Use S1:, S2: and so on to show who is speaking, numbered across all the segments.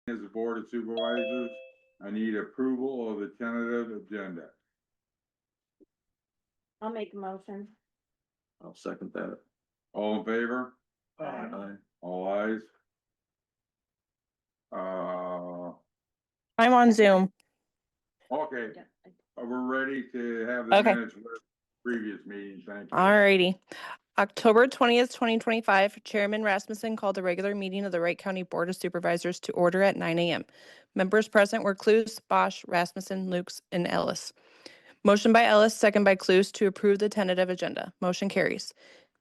S1: As the Board of Supervisors, I need approval of the tentative agenda.
S2: I'll make a motion.
S3: I'll second that.
S1: All in favor?
S3: Aye.
S1: All ayes?
S4: I'm on Zoom.
S1: Okay,
S2: Yeah.
S1: we're ready to have the
S4: Okay.
S1: minutes with previous meetings, thank you.
S4: Alrighty. October 20th, 2025, Chairman Rasmussen called a regular meeting of the Wright County Board of Supervisors to order at 9 a.m. Members present were Clues, Bosch, Rasmussen, Lukes, and Ellis. Motion by Ellis, second by Clues to approve the tentative agenda. Motion carries.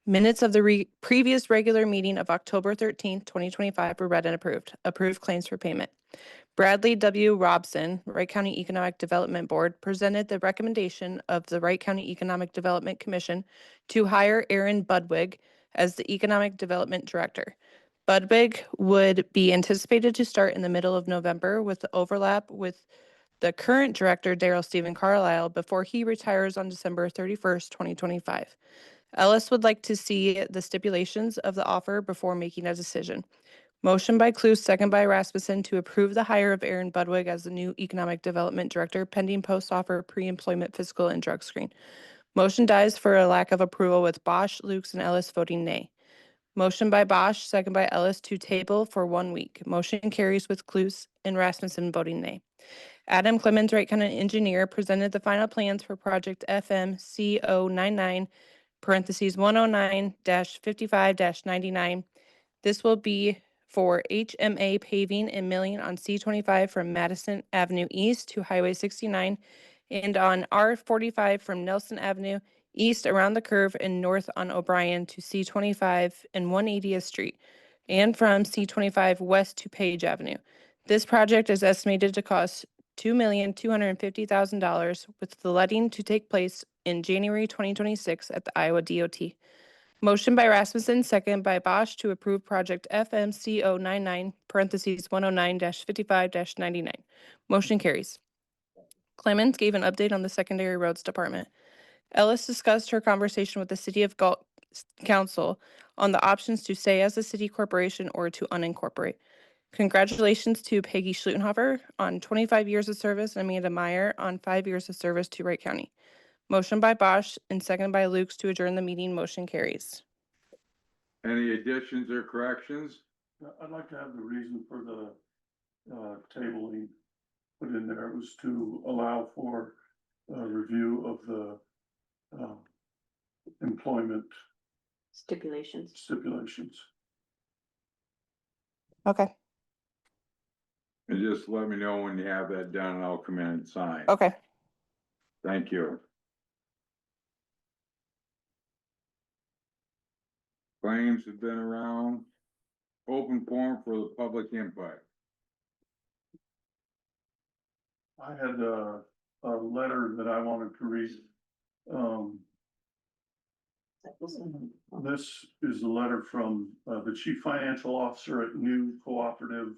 S4: Minutes of the previous regular meeting of October 13th, 2025 were read and approved. Approved claims for payment. Bradley W. Robson, Wright County Economic Development Board, presented the recommendation of the Wright County Economic Development Commission to hire Aaron Budwig as the Economic Development Director. Budwig would be anticipated to start in the middle of November with the overlap with the current director, Daryl Stephen Carlisle, before he retires on December 31st, 2025. Ellis would like to see the stipulations of the offer before making a decision. Motion by Clues, second by Rasmussen to approve the hire of Aaron Budwig as the new Economic Development Director pending post-offer pre-employment physical and drug screen. Motion dies for a lack of approval with Bosch, Lukes, and Ellis voting nay. Motion by Bosch, second by Ellis to table for 1 week. Motion carries with Clues and Rasmussen voting nay. Adam Clemens, Wright County Engineer, presented the final plans for project FMCO99, parentheses 109-55-99. This will be for HMA paving and milling on C25 from Madison Avenue East to Highway 69 and on R45 from Nelson Avenue East around the curve and north on O'Brien to C25 and 180th Street and from C25 west to Page Avenue. This project is estimated to cost $2,250,000 with the letting to take place in January 2026 at the Iowa DOT. Motion by Rasmussen, second by Bosch to approve project FMCO99, parentheses 109-55-99. Motion carries. Clemens gave an update on the secondary roads department. Ellis discussed her conversation with the City of Galt Council on the options to stay as a city corporation or to unincorporate. Congratulations to Peggy Schlutenhofer on 25 years of service and Amanda Meyer on 5 years of service to Wright County. Motion by Bosch and second by Lukes to adjourn the meeting. Motion carries.
S1: Any additions or corrections?
S5: I'd like to have the reason for the tabling put in there. It was to allow for review of the employment
S2: Stipulations.
S5: stipulations.
S4: Okay.
S1: And just let me know when you have that done and I'll come in and sign.
S4: Okay.
S1: Thank you. Claims have been around. Open forum for the public input.
S5: I had a letter that I wanted to read. This is a letter from the Chief Financial Officer at New Cooperative,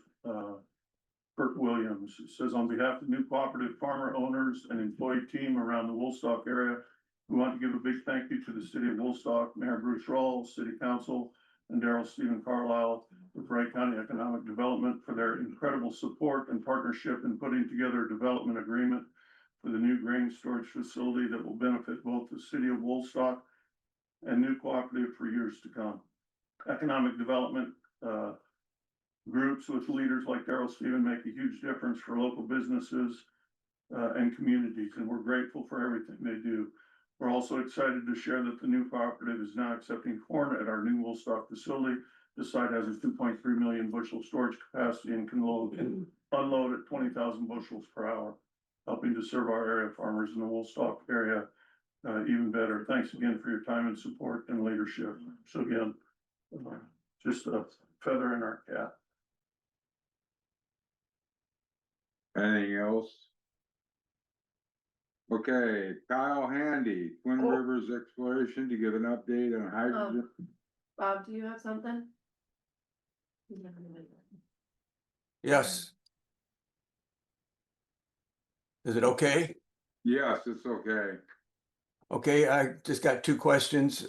S5: Bert Williams. It says, on behalf of New Cooperative farmer owners and employee team around the Woolstock area, we want to give a big thank you to the City of Woolstock, Mayor Bruce Rawls, City Council, and Daryl Stephen Carlisle with Wright County Economic Development for their incredible support and partnership in putting together a development agreement for the new grain storage facility that will benefit both the City of Woolstock and New Cooperative for years to come. Economic development groups with leaders like Daryl Stephen make a huge difference for local businesses and communities, and we're grateful for everything they do. We're also excited to share that the new cooperative is now accepting corn at our new Woolstock facility. The site has a 2.3 million bushel storage capacity and can unload at 20,000 bushels per hour, helping to serve our area farmers in the Woolstock area even better. Thanks again for your time and support and leadership. So again, just a feather in our cap.
S1: Anything else? Okay, Kyle Handy, Twin Rivers Exploration, to give an update on hydrogen.
S2: Bob, do you have something?
S6: Yes. Is it okay?
S1: Yes, it's okay.
S6: Okay, I just got two questions.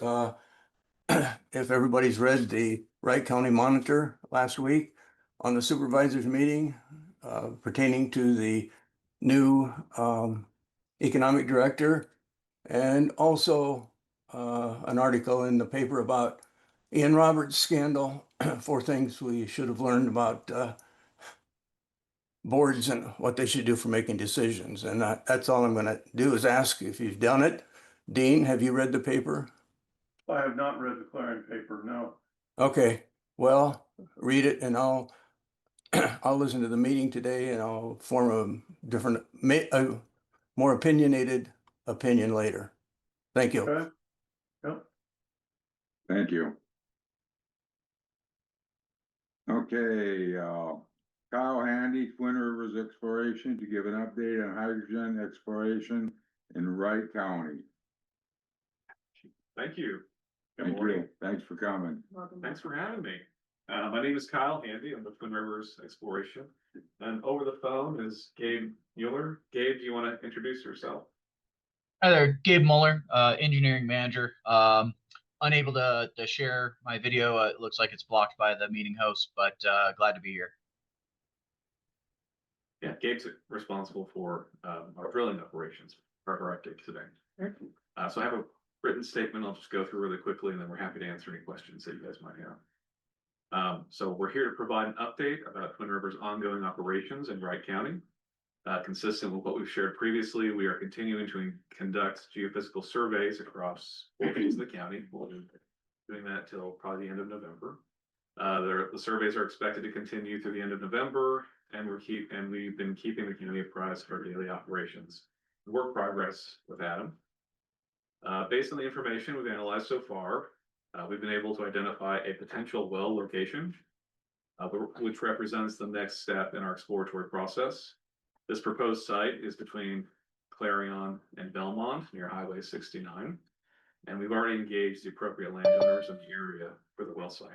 S6: If everybody's read the Wright County Monitor last week, on the supervisors meeting pertaining to the new economic director, and also an article in the paper about Ian Roberts' scandal, 4 things we should have learned about boards and what they should do for making decisions. And that's all I'm going to do is ask if you've done it. Dean, have you read the paper?
S5: I have not read the Clarion paper, no.
S6: Okay, well, read it and I'll listen to the meeting today and I'll form a different, a more opinionated opinion later. Thank you.
S5: Okay? Yep.
S1: Thank you. Okay, Kyle Handy, Twin Rivers Exploration, to give an update on hydrogen exploration in Wright County.
S7: Thank you. Good
S1: Thank
S7: morning.
S1: you. Thanks for coming.
S7: Thanks for having me. My name is Kyle Handy. I'm with Twin Rivers Exploration. And over the phone is Gabe Mueller. Gabe, do you want to introduce yourself?
S8: Hi there, Gabe Mueller, engineering manager. Unable to share my video. It looks like it's blocked by the meeting host, but glad to be here.
S7: Yeah, Gabe's responsible for our drilling operations, our directive today. So I have a written statement I'll just go through really quickly, and then we're happy to answer any questions that you guys might have. So we're here to provide an update about Twin Rivers' ongoing operations in Wright County. Consistent with what we've shared previously, we are continuing to conduct geophysical surveys across portions of the county. We'll be doing that till probably the end of November. The surveys are expected to continue through the end of November, and we've been keeping the county apprised of our daily operations. Work progress with Adam. Based on the information we've analyzed so far, we've been able to identify a potential well location, which represents the next step in our exploratory process. This proposed site is between Clarion and Belmont near Highway 69, and we've already engaged the appropriate landowners in the area for the well site.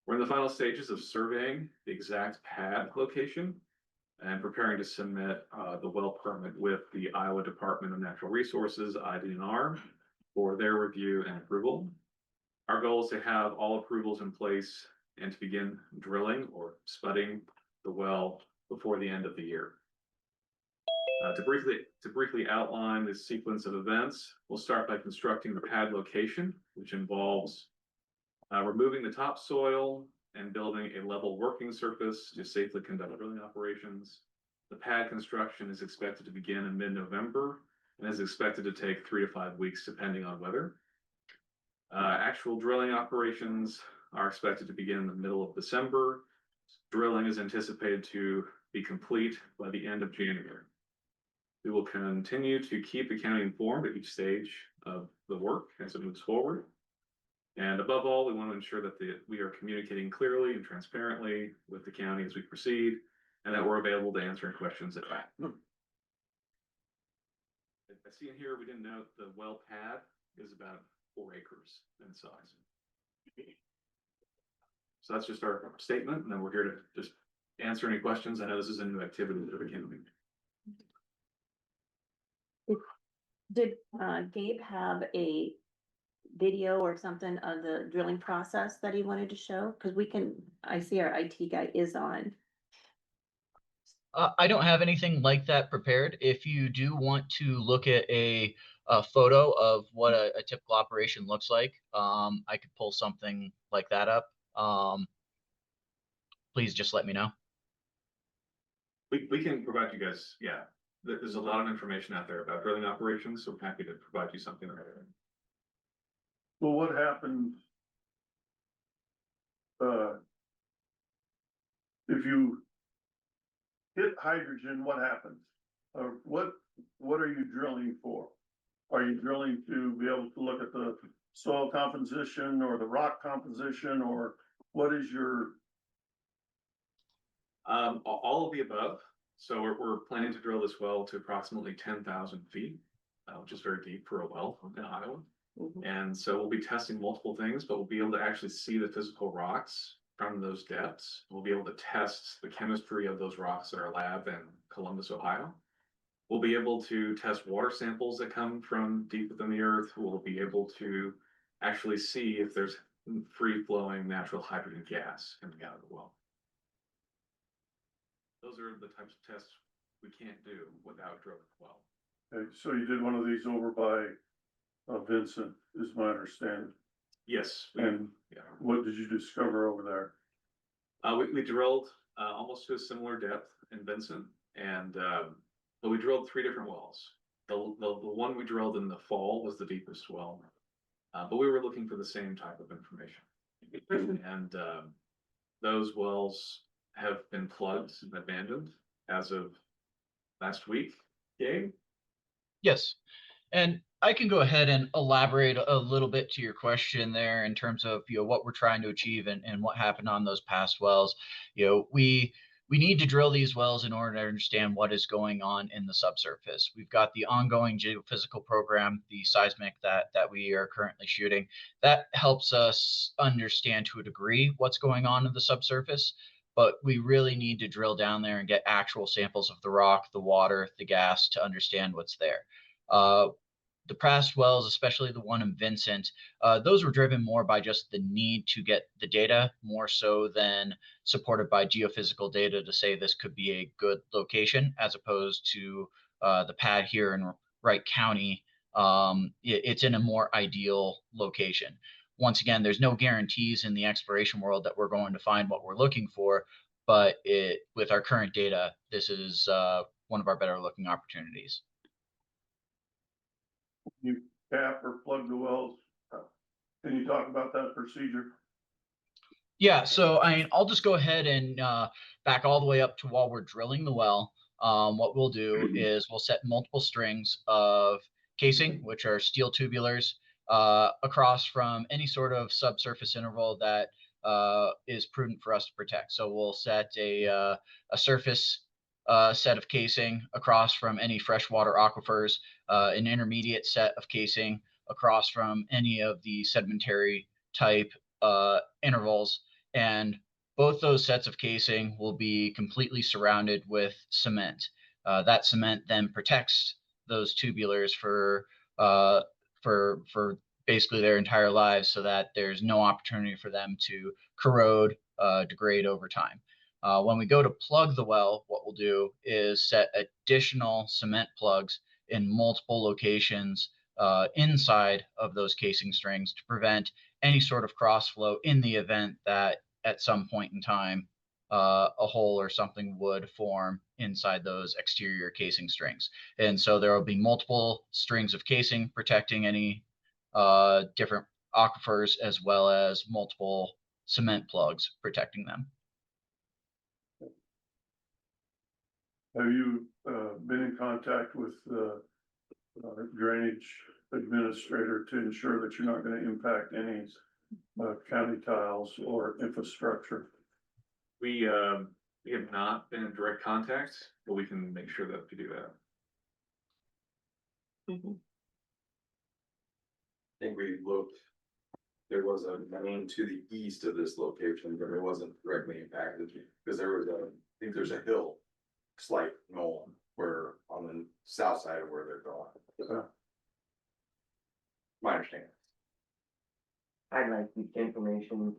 S7: We're in the final stages of surveying the exact pad location and preparing to submit the well permit with the Iowa Department of Natural Resources, IDNR, for their review and approval. Our goal is to have all approvals in place and to begin drilling or spudding the well before the end of the year. To briefly outline the sequence of events, we'll start by constructing the pad location, which involves removing the topsoil and building a level working surface to safely conduct drilling operations. The pad construction is expected to begin in mid-November and is expected to take 3 to 5 weeks, depending on weather. Actual drilling operations are expected to begin in the middle of December. Drilling is anticipated to be complete by the end of January. We will continue to keep the county informed at each stage of the work as it moves forward. And above all, we want to ensure that we are communicating clearly and transparently with the county as we proceed, and that we're available to answer any questions at that. I see in here, we didn't note the well pad is about 4 acres in size. So that's just our statement, and then we're here to just answer any questions. I know this is a new activity that we can do.
S2: Did Gabe have a video or something of the drilling process that he wanted to show? Because I see our IT guy is on.
S8: I don't have anything like that prepared. If you do want to look at a photo of what a typical operation looks like, I could pull something like that up. Please just let me know.
S7: We can provide you guys, yeah. There's a lot of information out there about drilling operations, so we're happy to provide you something.
S5: Well, what happens if you hit hydrogen? What happens? What are you drilling for? Are you drilling to be able to look at the soil composition or the rock composition, or what is your?
S7: All of the above. So we're planning to drill this well to approximately 10,000 feet, which is very deep for a well in Iowa.
S2: Mhm.
S7: And so we'll be testing multiple things, but we'll be able to actually see the physical rocks from those depths. We'll be able to test the chemistry of those rocks at our lab in Columbus, Ohio. We'll be able to test water samples that come from deep within the earth. We'll be able to actually see if there's free flowing natural hydrogen gas coming out of the well. those are the types of tests we can't do without drilling a well.
S5: Okay, so you did one of these over by, Vincent, is my understanding.
S7: Yes.
S5: And
S7: Yeah.
S5: what did you discover over there?
S7: We drilled almost to a similar depth in Vincent, and but we drilled 3 different wells. The one we drilled in the fall was the deepest well, but we were looking for the same type of information, and those wells have been plugged and abandoned as of last week. Gabe?
S8: Yes. And I can go ahead and elaborate a little bit to your question there in terms of, what we're trying to achieve and what happened on those past wells. We need to drill these wells in order to understand what is going on in the subsurface. We've got the ongoing geophysical program, the seismic that we are currently shooting. That helps us understand to a degree what's going on in the subsurface, but we really need to drill down there and get actual samples of the rock, the water, the gas to understand what's there. The past wells, especially the one in Vincent, those were driven more by just the need to get the data, more so than supported by geophysical data to say this could be a good location, as opposed to the pad here in Wright County. It's in a more ideal location. Once again, there's no guarantees in the exploration world that we're going to find what we're looking for, but with our current data, this is one of our better looking opportunities.
S5: You cap or plug the wells? Can you talk about that procedure?
S8: Yeah, so I'll just go ahead and back all the way up to while we're drilling the well. What we'll do is we'll set multiple strings of casing, which are steel tubulars, across from any sort of subsurface interval that is prudent for us to protect. So we'll set a surface set of casing across from any freshwater aquifers, an intermediate set of casing across from any of the sedimentary type intervals, and both those sets of casing will be completely surrounded with cement. That cement then protects those tubulars for basically their entire lives, so that there's no opportunity for them to corrode, degrade over time. When we go to plug the well, what we'll do is set additional cement plugs in multiple locations inside of those casing strings to prevent any sort of cross flow in the event that at some point in time a hole or something would form inside those exterior casing strings. And so there will be multiple strings of casing protecting any different aquifers, as well as multiple cement plugs protecting them.
S5: Have you been in contact with the drainage administrator to ensure that you're not going to impact any county tiles or infrastructure?
S7: We have not been in direct contact, but we can make sure that we do that.
S2: Mhm.
S9: I think we looked, there was a main to the east of this location, but it wasn't directly impacted because there was I think there's a hill, slight knoll where on the south side of where they're going. My understanding.
S10: I'd like the information.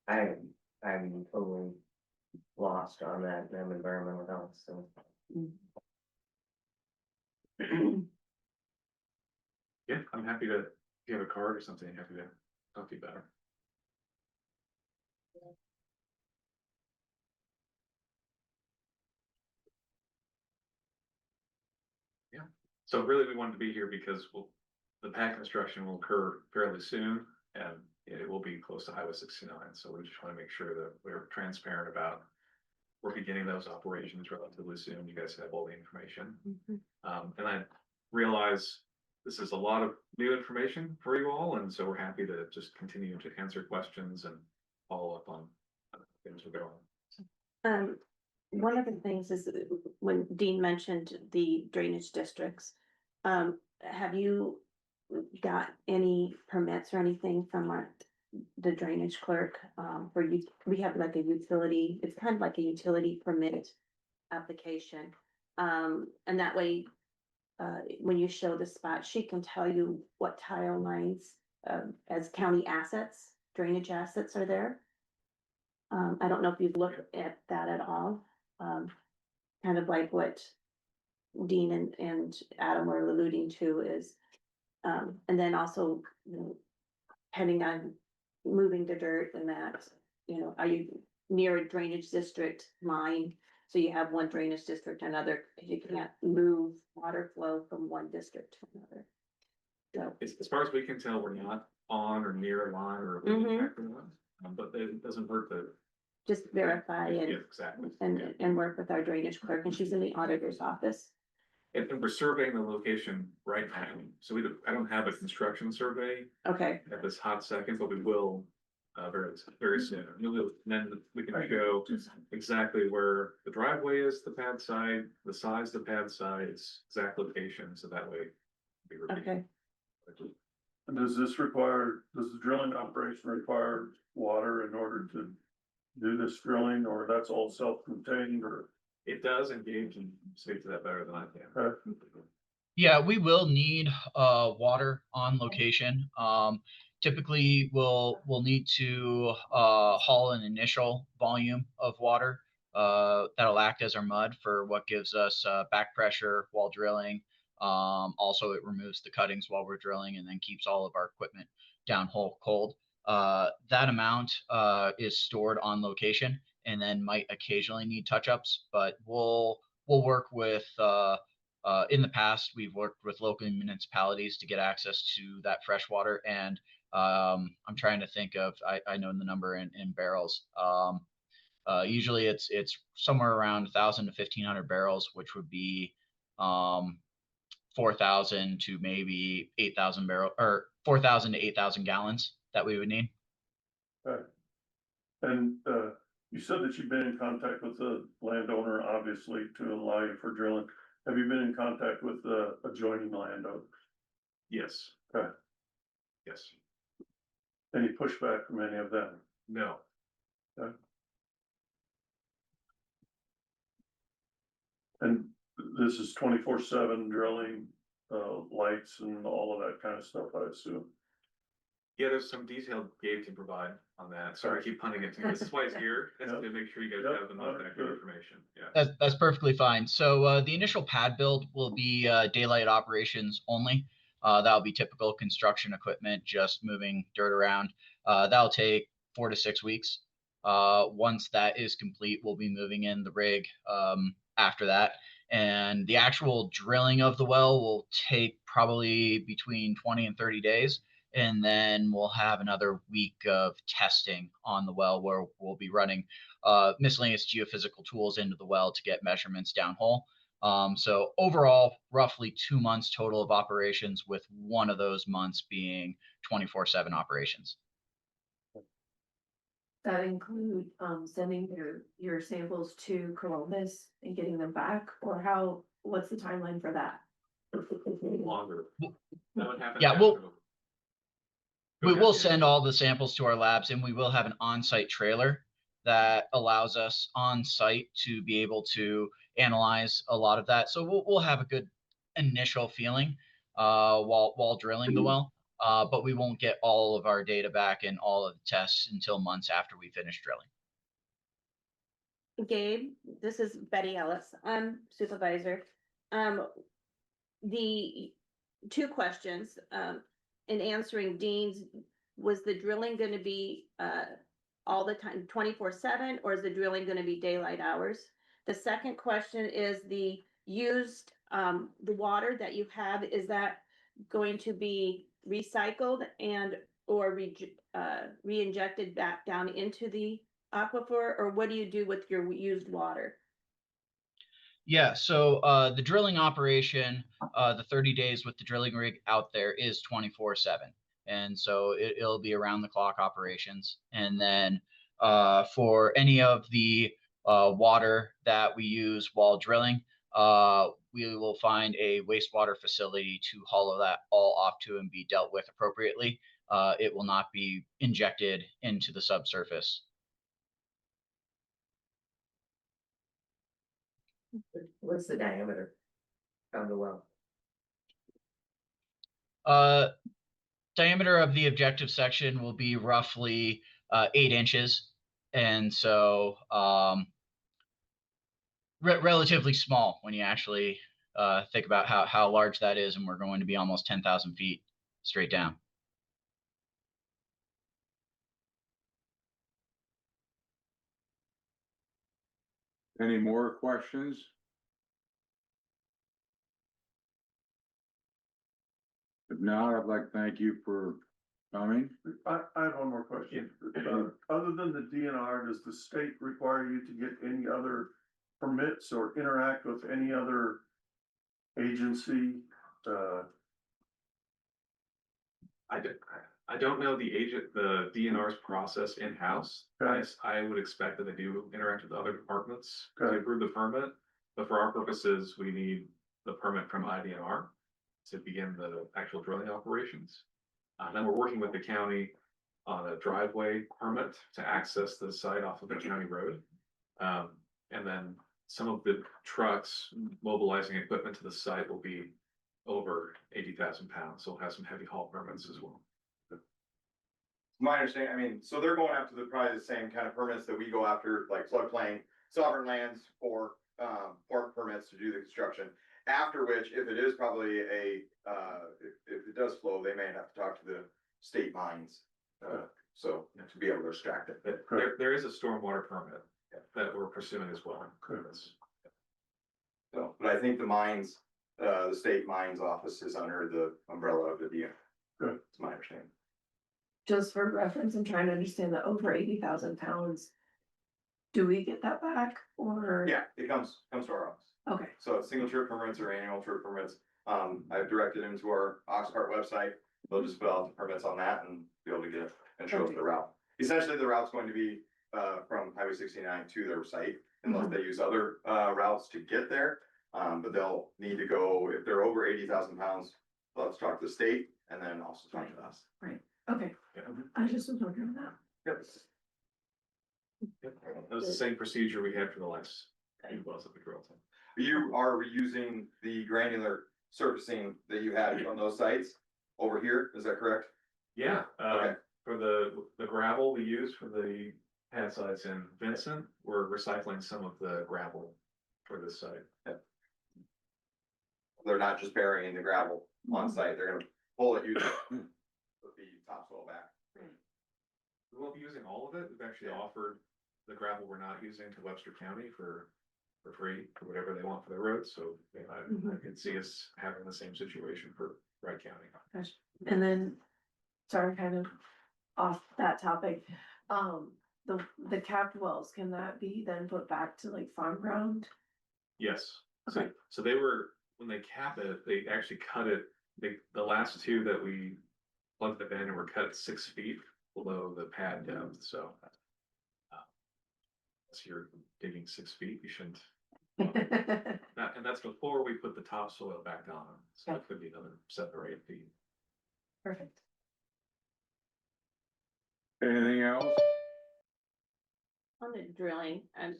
S10: I'm totally lost on that, them environmental health, so.
S7: Yeah, I'm happy to, if you have a card or something, happy to talk to you better. Yeah, so really we wanted to be here because the pad construction will occur fairly soon, and it will be close to Highway 69. So we just want to make sure that we're transparent about we're beginning those operations relatively soon. You guys have all the information. And I realize this is a lot of new information for you all, and so we're happy to just continue to answer questions and follow up on things we're going.
S2: One of the things is when Dean mentioned the drainage districts, have you got any permits or anything from the drainage clerk for you? We have like a utility, it's kind of like a utility permit application. And that way, when you show the spot, she can tell you what tile lines as county assets, drainage assets are there. I don't know if you've looked at that at all. kind of like what Dean and Adam were alluding to is, and then also, you know, depending on moving the dirt and that, you know, are you near a drainage district line? So you have one drainage district, another, you can't move water flow from one district to another. So,
S7: As far as we can tell, we're not on or near a line or
S2: Mhm.
S7: impacting one, but it doesn't hurt to.
S2: just verify
S7: Yeah,
S2: and,
S7: exactly.
S2: and work with our drainage clerk, and she's in the auditor's office.
S7: And we're surveying the location right now, so I don't have a construction survey
S2: Okay,
S7: at this hot second, but we will, very soon. Then we can show exactly where the driveway is, the pad side, the size of the pad size, exact location, so that way. it'll be repeated.
S2: okay.
S5: And does the drilling operation require water in order to do this drilling, or that's all self-contained, or?
S7: It does, and Gabe can speak to that better than I can.
S8: Yeah, we will need water on location. Typically we'll need to haul an initial volume of water that'll act as our mud for what gives us back pressure while drilling. Also, it removes the cuttings while we're drilling and then keeps all of our equipment downhole cold. That amount is stored on location and then might occasionally need touch-ups, but we'll work with in the past, we've worked with local municipalities to get access to that fresh water, and I'm trying to think of, I know the number in barrels. Usually it's somewhere around 1,000 to 1,500 barrels, which would be 4,000 to maybe 8,000 barrel, or 4,000 to 8,000 gallons that we would need.
S5: Okay. And you said that you've been in contact with the landowner, obviously, to allow you for drilling. Have you been in contact with the adjoining landowners?
S7: Yes.
S5: Okay.
S7: Yes.
S5: Any pushback from any of them?
S7: No.
S5: Okay. And this is 24/7 drilling, lights and all of that kind of stuff, I assume.
S7: Yeah, there's some detail Gabe can provide on that. Sorry, I keep punting it to you. This is why he's here, is to make sure you guys
S5: Yep,
S7: have the most accurate
S5: understood.
S7: information. Yeah.
S8: That's perfectly fine. So the initial pad build will be daylight operations only. That'll be typical construction equipment, just moving dirt around. That'll take 4 to 6 weeks. Once that is complete, we'll be moving in the rig after that. And the actual drilling of the well will take probably between 20 and 30 days. And then we'll have another week of testing on the well where we'll be running miscellaneous geophysical tools into the well to get measurements downhole. So overall, roughly 2 months total of operations, with one of those months being 24/7 operations.
S11: That include sending your samples to Columbus and getting them back, or what's the timeline for that?
S7: Longer. That would happen.
S8: Yeah,
S7: after the-
S8: We
S7: Okay,
S8: will
S7: yeah.
S8: send all the samples to our labs, and we will have an on-site trailer that allows us on site to be able to analyze a lot of that. So we'll have a good initial feeling while drilling the well, but we won't get all of our data back and all of the tests until months after we finish drilling.
S2: Gabe, this is Betty Ellis. I'm supervisor. The two questions, in answering Dean's, was the drilling gonna be, all the time, 24/7, or is the drilling gonna be daylight hours? The second question is the used, the water that you have, is that going to be recycled and, or re-injected back down into the aquifer, or what do you do with your used water?
S8: Yeah, so the drilling operation, the 30 days with the drilling rig out there is 24/7. And so it'll be around the clock operations. And then for any of the water that we use while drilling, we will find a wastewater facility to haul that all off to and be dealt with appropriately. It will not be injected into the subsurface.
S10: What's the diameter of the well?
S8: Diameter of the objective section will be roughly 8 inches. And so relatively small when you actually think about how large that is, and we're going to be almost 10,000 feet straight down.
S1: Any more questions? If not, I'd like to thank you for coming.
S5: I have one more question. Other than the DNR, does the state require you to get any other permits or interact with any other agency?
S7: I don't know the DNR's process in-house.
S5: Okay.
S7: I would expect that they do interact with other departments to
S5: Okay.
S7: approve the permit. But for our purposes, we need the permit from IDNR to begin the actual drilling operations. Then we're working with the county on a driveway permit to access the site off of the county road. And then some of the trucks mobilizing equipment to the site will be over 80,000 pounds. So we'll have some heavy haul permits as well.
S9: My understanding, I mean, so they're going after probably the same kind of permits that we go after, like floodplain, sovereign lands for permits to do the construction. After which, if it is probably if it does flow, they may have to talk to the state mines. So to be able to extract it.
S7: But there is a stormwater permit that we're pursuing as well.
S9: So, but I think the mines, the state mines office is under the umbrella of the DNR.
S5: Good.
S9: It's my understanding.
S11: Just for reference, I'm trying to understand that over 80,000 pounds. Do we get that back or?
S9: Yeah, it comes to our office.
S11: Okay,
S9: So single trip permits or annual trip permits, I've directed them to our Oxcart website. They'll just fill out the permits on that and be able to get and show us the route. Essentially, the route's going to be from Highway 69 to their site, unless they use other routes to get there. But they'll need to go, if they're over 80,000 pounds, they'll have to talk to the state and then also talk to us.
S11: okay. I just was wondering that.
S7: That was the same procedure we had for the last few wells that we drilled.
S9: You are reusing the granular surfacing that you had from those sites over here, is that correct?
S7: Yeah,
S9: Okay.
S7: for the gravel we use for the pad sites in Vincent, we're recycling some of the gravel for this site.
S9: They're not just burying the gravel on site, they're gonna pull it, use it, put the topsoil back.
S7: We won't be using all of it. We've actually offered the gravel we're not using to Webster County for free, for whatever they want for their roads. So I could see us having the same situation for Wright County.
S11: Gosh. And then, sorry, kind of off that topic, the capped wells, can that be then put back to like farm ground?
S7: Yes. So,
S11: Okay.
S7: so they were, when they cap it, they actually cut it. The last two that we plugged them in and were cut at 6 feet below the pad depth. So if you're digging 6 feet, you shouldn't. And that's before we put the topsoil back on. So it could be another 7 or 8 feet.
S11: Perfect.
S1: Anything else?
S2: On the drilling, and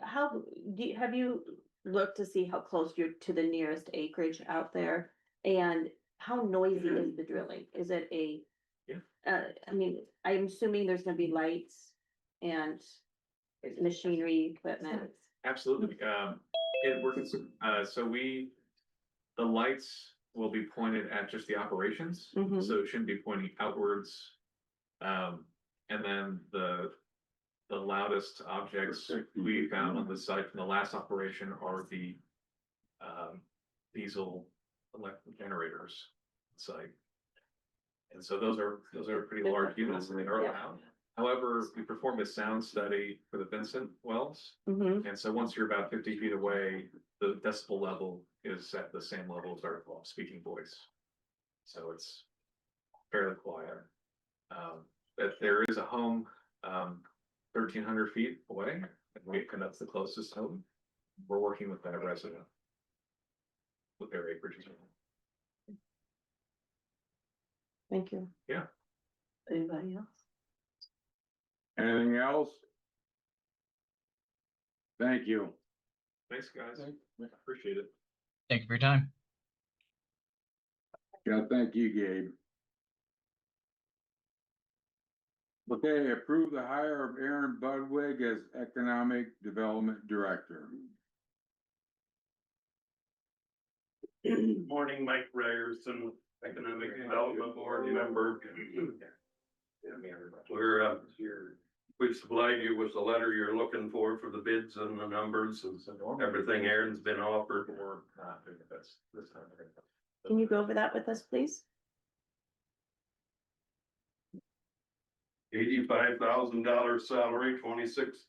S2: have you looked to see how close you're to the nearest acreage out there? And how noisy is the drilling? Is it I mean, I'm assuming there's gonna be lights and machinery, equipment.
S7: Absolutely. It works. So the lights will be pointed at just the operations.
S2: Mhm.
S7: So it shouldn't be pointing outwards. And then the loudest objects we found on the site from the last operation are the diesel electric generators site. And so those are pretty large units and they are loud. However, we performed a sound study for the Vincent wells.
S2: Mhm.
S7: And so once you're about 50 feet away, the decibel level is at the same level as our speaking voice. So it's fairly quiet. But there is a home 1,300 feet away, and that's the closest home. We're working with that resident with their acreage as well.
S2: Thank you.
S7: Yeah.
S2: Anybody else?
S1: Anything else? Thank you.
S7: Thanks, guys. Appreciate it.
S8: Thank you for your time.
S1: Yeah, thank you, Gabe. Okay, approve the hire of Aaron Budwig as Economic Development Director.
S5: Morning, Mike Ryerson, Economic Development Board member. We've supplied you with the letter you're looking for the bids and the numbers and everything Aaron's been offered.
S2: Can you go over that with us, please?
S5: $85,000 salary, 26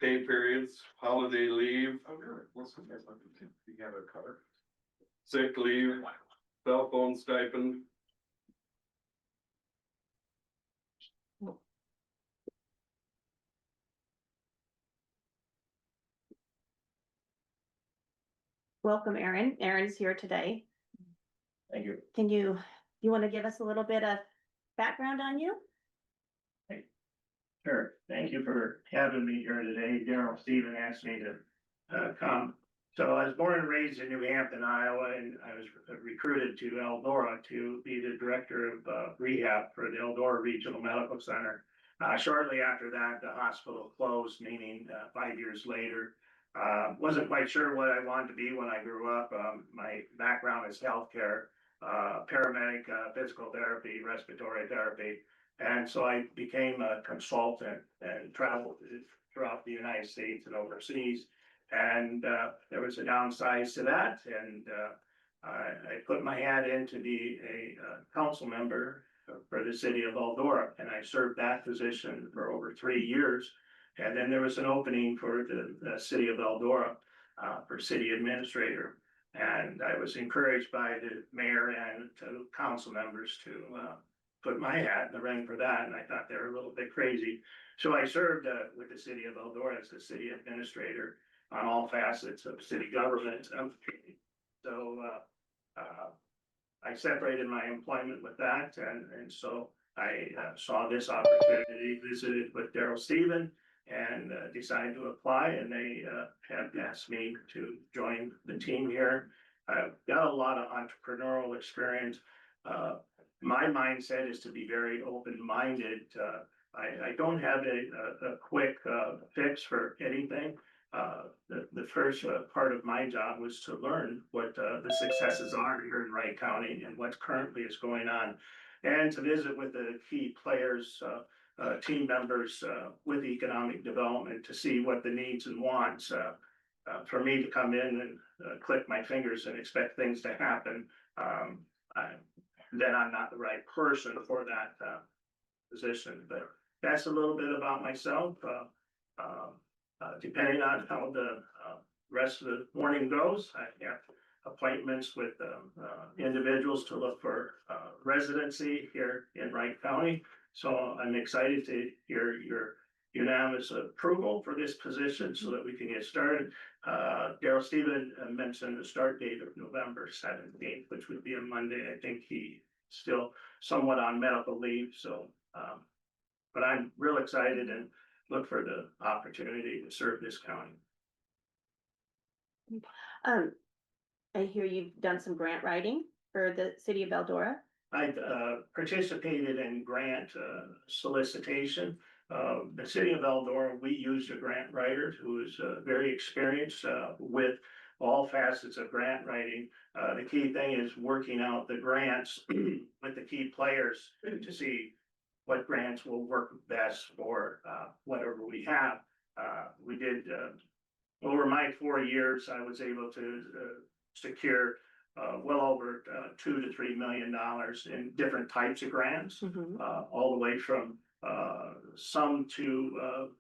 S5: pay periods, holiday leave,
S7: You have a cover?
S5: sick leave, cell phone stipend.
S2: Welcome, Aaron. Aaron's here today.
S12: Thank you.
S2: Can you want to give us a little bit of background on you?
S12: Sure. Thank you for having me here today. Daryl Stephen asked me to come. So I was born and raised in New Hampton, Iowa, and I was recruited to Eldora to be the director of rehab for the Eldora Regional Medical Center. Shortly after that, the hospital closed, meaning 5 years later. Wasn't quite sure what I wanted to be when I grew up. My background is healthcare, paramedic, physical therapy, respiratory therapy. And so I became a consultant and traveled throughout the United States and overseas. And there was a downside to that. And I put my hat in to be a council member for the city of Eldora. And I served that position for over 3 years. And then there was an opening for the city of Eldora for city administrator. And I was encouraged by the mayor and to council members to put my hat in the ring for that, and I thought they were a little bit crazy. So I served with the city of Eldora as the city administrator on all facets of city government. So I separated my employment with that, and so I saw this opportunity, visited with Daryl Stephen, and decided to apply, and they have asked me to join the team here. I've got a lot of entrepreneurial experience. My mindset is to be very open-minded. I don't have a quick fix for anything. The first part of my job was to learn what the successes are here in Wright County and what currently is going on, and to visit with the key players, team members with economic development to see what the needs and wants. For me to come in and click my fingers and expect things to happen, then I'm not the right person for that position. But that's a little bit about myself. Depending on how the rest of the morning goes, I have appointments with individuals to look for residency here in Wright County. So I'm excited to hear your unanimous approval for this position so that we can get started. Daryl Stephen mentioned the start date of November 17th, which would be a Monday. I think he's still somewhat on medical leave. So, but I'm real excited and look for the opportunity to serve this county.
S2: I hear you've done some grant writing for the city of Eldora.
S12: I participated in grant solicitation. The city of Eldora, we used a grant writer who is very experienced with all facets of grant writing. The key thing is working out the grants with the key players to see what grants will work best for whatever we have. We did, over my 4 years, I was able to secure well over $2 to $3 million in different types of grants, all the way from some to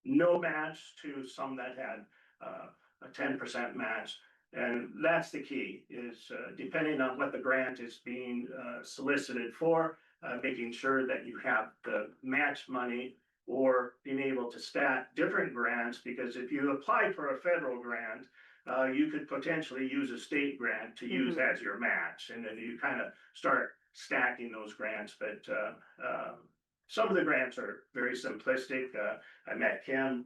S12: no match to some that had a 10% match. And that's the key, is depending on what the grant is being solicited for, making sure that you have the match money or being able to stack different grants, because if you apply for a federal grant, you could potentially use a state grant to use as your match, and then you kind of start stacking those grants. But some of the grants are very simplistic. I met Kim.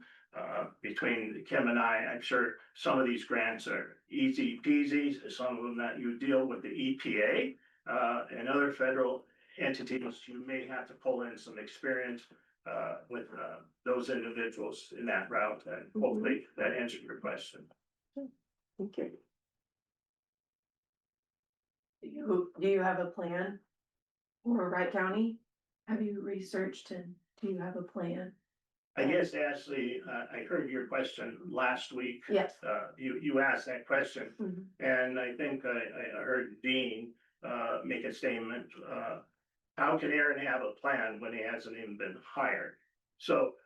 S12: Between Kim and I'm sure some of these grants are easy peasy. Some of them that you deal with the EPA and other federal entities, you may have to pull in some experience with those individuals in that route. And hopefully that answered your question.
S2: Thank you.
S11: do you have a plan for Wright County? Have you researched and do you have a plan?
S12: I guess, Ashley, I heard your question last week.
S11: Yes.
S12: You asked that question,
S11: Mhm.
S12: and I think I heard Dean, make a statement, how can Aaron have a plan when he hasn't even been hired? So,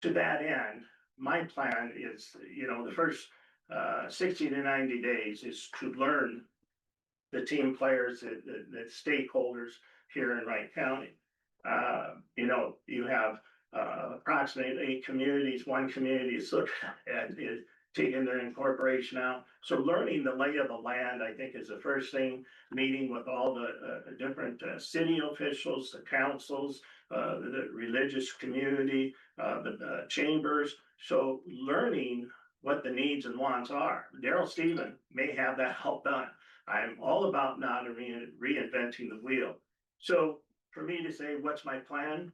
S12: to that end, my plan is, the first, 60 to 90 days is to learn the team players, the stakeholders here in Wright County. You have approximately 8 communities. One community is looking at is taking their incorporation out. So learning the lay of the land, I think, is the first thing. Meeting with all the different city officials, the councils, the religious community, the chambers. So learning what the needs and wants are. Daryl Stephen may have that all done. I'm all about not reinventing the wheel. So for me to say, what's my plan?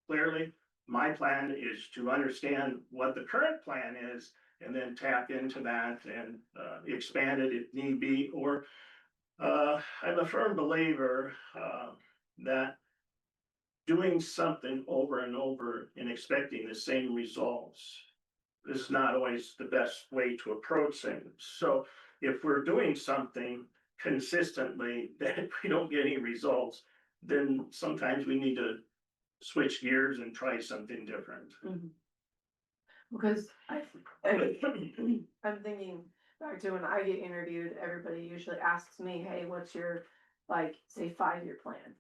S12: Clearly, my plan is to understand what the current plan is and then tap into that and expand it if need be. Or I'm a firm believer that doing something over and over and expecting the same results is not always the best way to approach things. So if we're doing something consistently that we don't get any results, then sometimes we need to switch gears and try something different.
S11: Mhm. Because I'm thinking back to when I get interviewed, everybody usually asks me, hey, what's your, like, say, 5-year plan?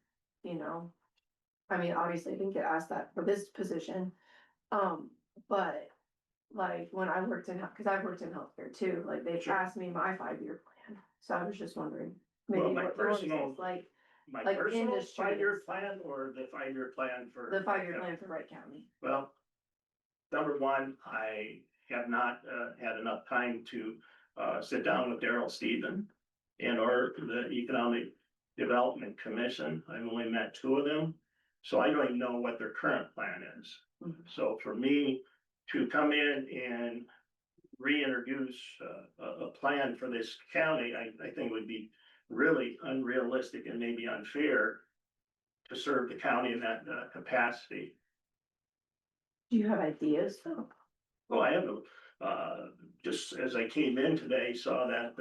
S11: I mean, obviously I didn't get asked that for this position. But like when I worked in, cause I've worked in healthcare too, like they
S12: Sure.
S11: asked me my 5-year plan. So I was just wondering,
S12: Well,
S11: maybe
S12: my
S11: what yours
S12: personal-
S11: is like,
S12: My
S11: Like
S12: personal
S11: industry
S12: 5-year
S11: is-
S12: plan or the 5-year plan for?
S11: the 5-year plan for Wright County.
S12: Well, number one, I have not had enough time to sit down with Daryl Stephen and or the Economic Development Commission. I've only met 2 of them, so I don't even know what their current plan is.
S11: Mhm.
S12: So for me to come in and reintroduce a plan for this county, I think would be really unrealistic and maybe unfair to serve the county in that capacity.
S11: Do you have ideas though?
S12: Well, I have, just as I came in today, saw that,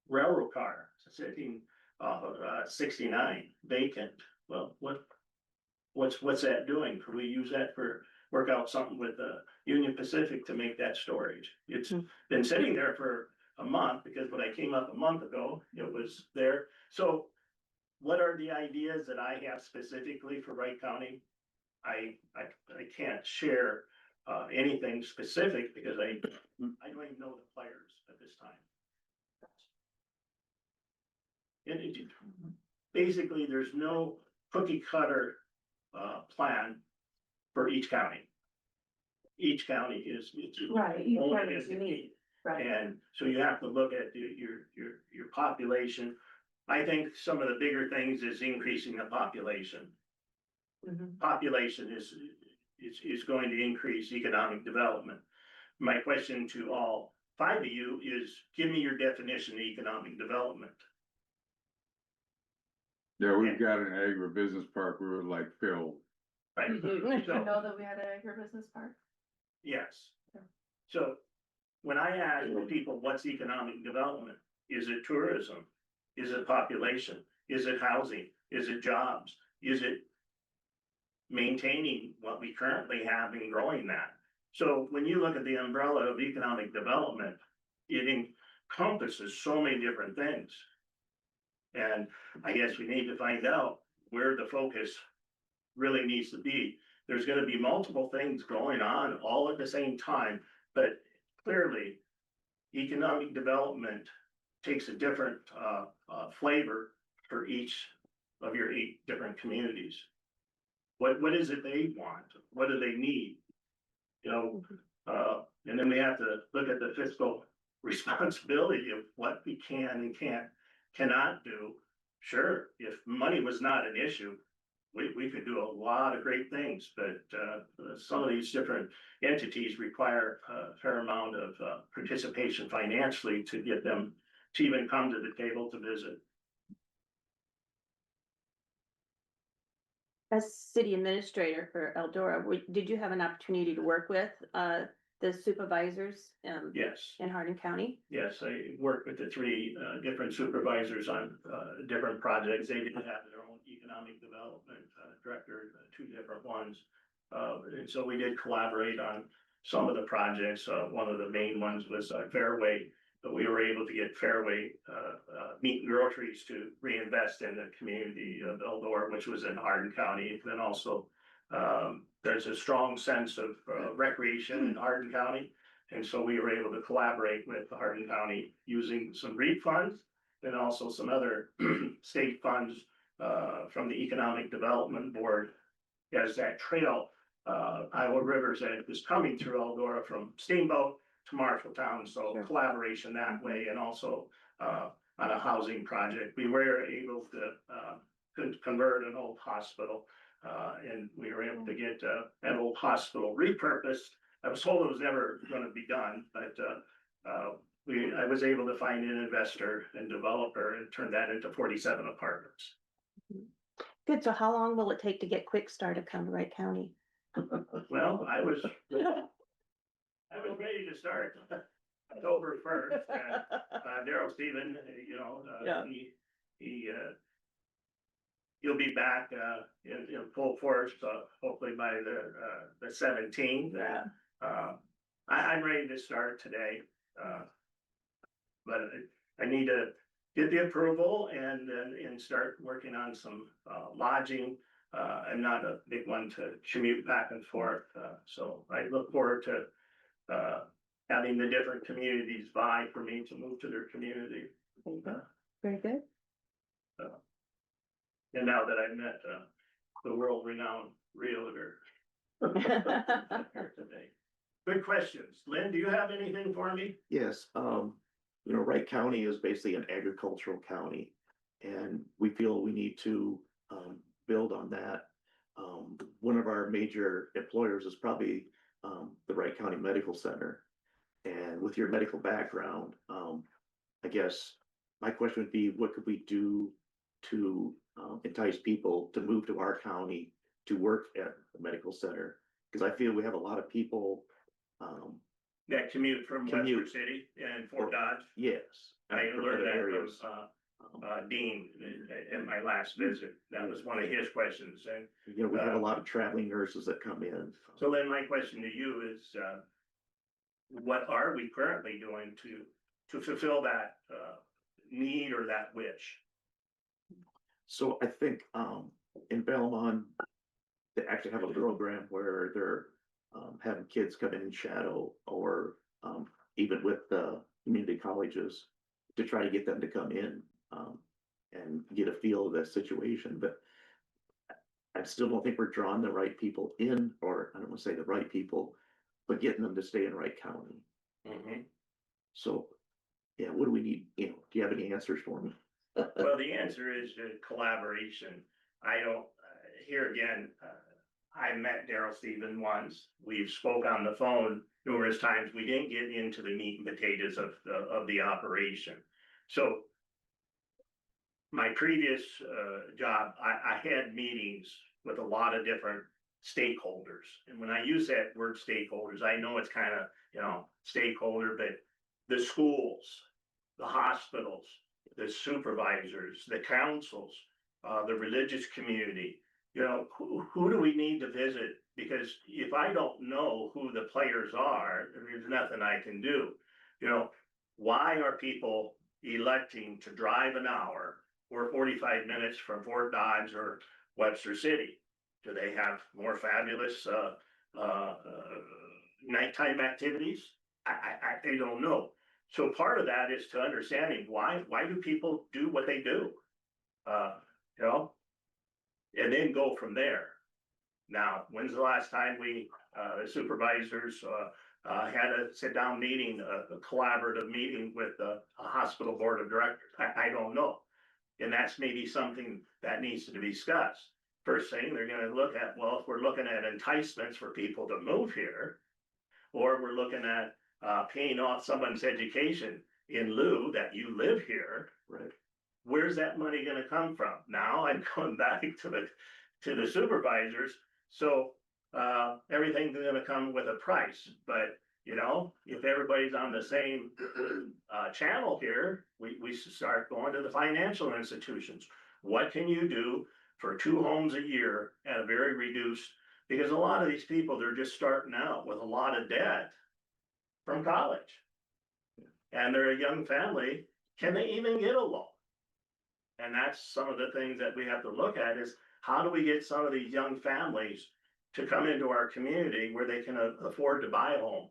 S12: railroad car sitting off of, 69 vacant. Well, what's that doing? Could we use that for, work out something with, Union Pacific to make that storage? It's been sitting there for a month because when I came up a month ago, it was there. So what are the ideas that I have specifically for Wright County? I can't share anything specific because I don't even know the players at this time. And basically, there's no cookie cutter plan for each county. Each county is
S11: Right, each
S12: only
S11: county is unique, right?
S12: and so you have to look at your population. I think some of the bigger things is increasing the population.
S11: Mhm.
S12: Population is going to increase economic development. My question to all 5 of you is, give me your definition of economic development.
S1: Yeah, we've got an agribusiness park we would like filled.
S12: Right?
S11: Did you
S12: So-
S11: know that we had an agribusiness park?
S12: Yes.
S11: Yeah.
S12: So when I ask people, what's economic development? Is it tourism? Is it population? Is it housing? Is it jobs? Is it maintaining what we currently have and growing that? So when you look at the umbrella of economic development, it encompasses so many different things. And I guess we need to find out where the focus really needs to be. There's gonna be multiple things going on all at the same time, but clearly, economic development takes a different flavor for each of your 8 different communities. What is it they want? What do they need? And then we have to look at the fiscal responsibility of what we can and cannot do. Sure, if money was not an issue, we could do a lot of great things, but, some of these different entities require a fair amount of, participation financially to get them to even come to the table to visit.
S2: As city administrator for Eldora, did you have an opportunity to work with, the supervisors,
S12: Yes.
S2: in Hardin County?
S12: Yes, I worked with the three different supervisors on different projects. They did have their own economic development director, two different ones. And so we did collaborate on some of the projects. One of the main ones was Fairway, but we were able to get Fairway meat and groceries to reinvest in the community of Eldora, which was in Hardin County. Then also there's a strong sense of recreation in Hardin County. And so we were able to collaborate with the Hardin County using some REAP funds and also some other state funds from the Economic Development Board. As that trail, Iowa Rivers Edge is coming through Eldora from Steamboat to Marshalltown. So
S2: Sure.
S12: collaboration that way, and also on a housing project. We were able to convert an old hospital, and we were able to get that old hospital repurposed. I was told it was never gonna be done, but I was able to find an investor and developer and turn that into 47 apartments.
S2: Good, so how long will it take to get Quick Start to come to Wright County?
S12: Well, I was ready to start October 1st. Daryl Stephen,
S2: Yeah.
S12: He'll be back in full force, hopefully by the 17th.
S2: Yeah.
S12: I'm ready to start today. But I need to get the approval and start working on some lodging. I'm not a big one to commute back and forth, so I look forward to having the different communities vie for me to move to their community.
S2: Very good.
S12: And now that I've met the world-renowned realtor here today. Good questions. Lynn, do you have anything for me?
S3: Yes, Wright County is basically an agricultural county, and we feel we need to build on that. One of our major employers is probably the Wright County Medical Center. And with your medical background, I guess my question would be, what could we do to entice people to move to our county to work at the medical center? Because I feel we have a lot of people
S12: That commute from Westford City and Fort Dodge.
S3: yes.
S12: I
S3: from
S12: learned
S3: other
S12: that
S3: areas.
S12: from Dean in my last visit. That was one of his questions. And
S3: We have a lot of traveling nurses that come in.
S12: so then my question to you is, what are we currently doing to fulfill that need or that wish?
S3: So I think in Belmont, they actually have a program where they're having kids come in and shadow, or even with the community colleges to try to get them to come in and get a feel of the situation. But I still don't think we're drawing the right people in, or I don't want to say the right people, but getting them to stay in Wright County. So, yeah, what do we need? Do you have any answers for me?
S12: Well, the answer is collaboration. I don't, here again, I met Daryl Stephen once. We've spoke on the phone numerous times. We didn't get into the meat and potatoes of the operation. So my previous job, I had meetings with a lot of different stakeholders. And when I use that word stakeholders, I know it's kind of, stakeholder, but the schools, the hospitals, the supervisors, the councils, the religious community, who do we need to visit? Because if I don't know who the players are, there's nothing I can do. Why are people electing to drive an hour or 45 minutes from Fort Dodge or Webster City? Do they have more fabulous nighttime activities? I don't know. So part of that is to understanding why do people do what they do? And then go from there. Now, when's the last time we, the supervisors, had a sit-down meeting, a collaborative meeting with a hospital board of directors? I don't know. And that's maybe something that needs to be discussed. first thing they're gonna look at, well, if we're looking at enticements for people to move here, or we're looking at paying off someone's education in lieu that you live here,
S3: Right.
S12: where's that money gonna come from? Now I'm going back to the supervisors, so everything's gonna come with a price, but you know, if everybody's on the same channel here, we should start going to the financial institutions. What can you do for 2 homes a year at a very reduced, because a lot of these people, they're just starting out with a lot of debt from college. And they're a young family, can they even get a loan? And that's some of the things that we have to look at is how do we get some of these young families to come into our community where they can afford to buy a home?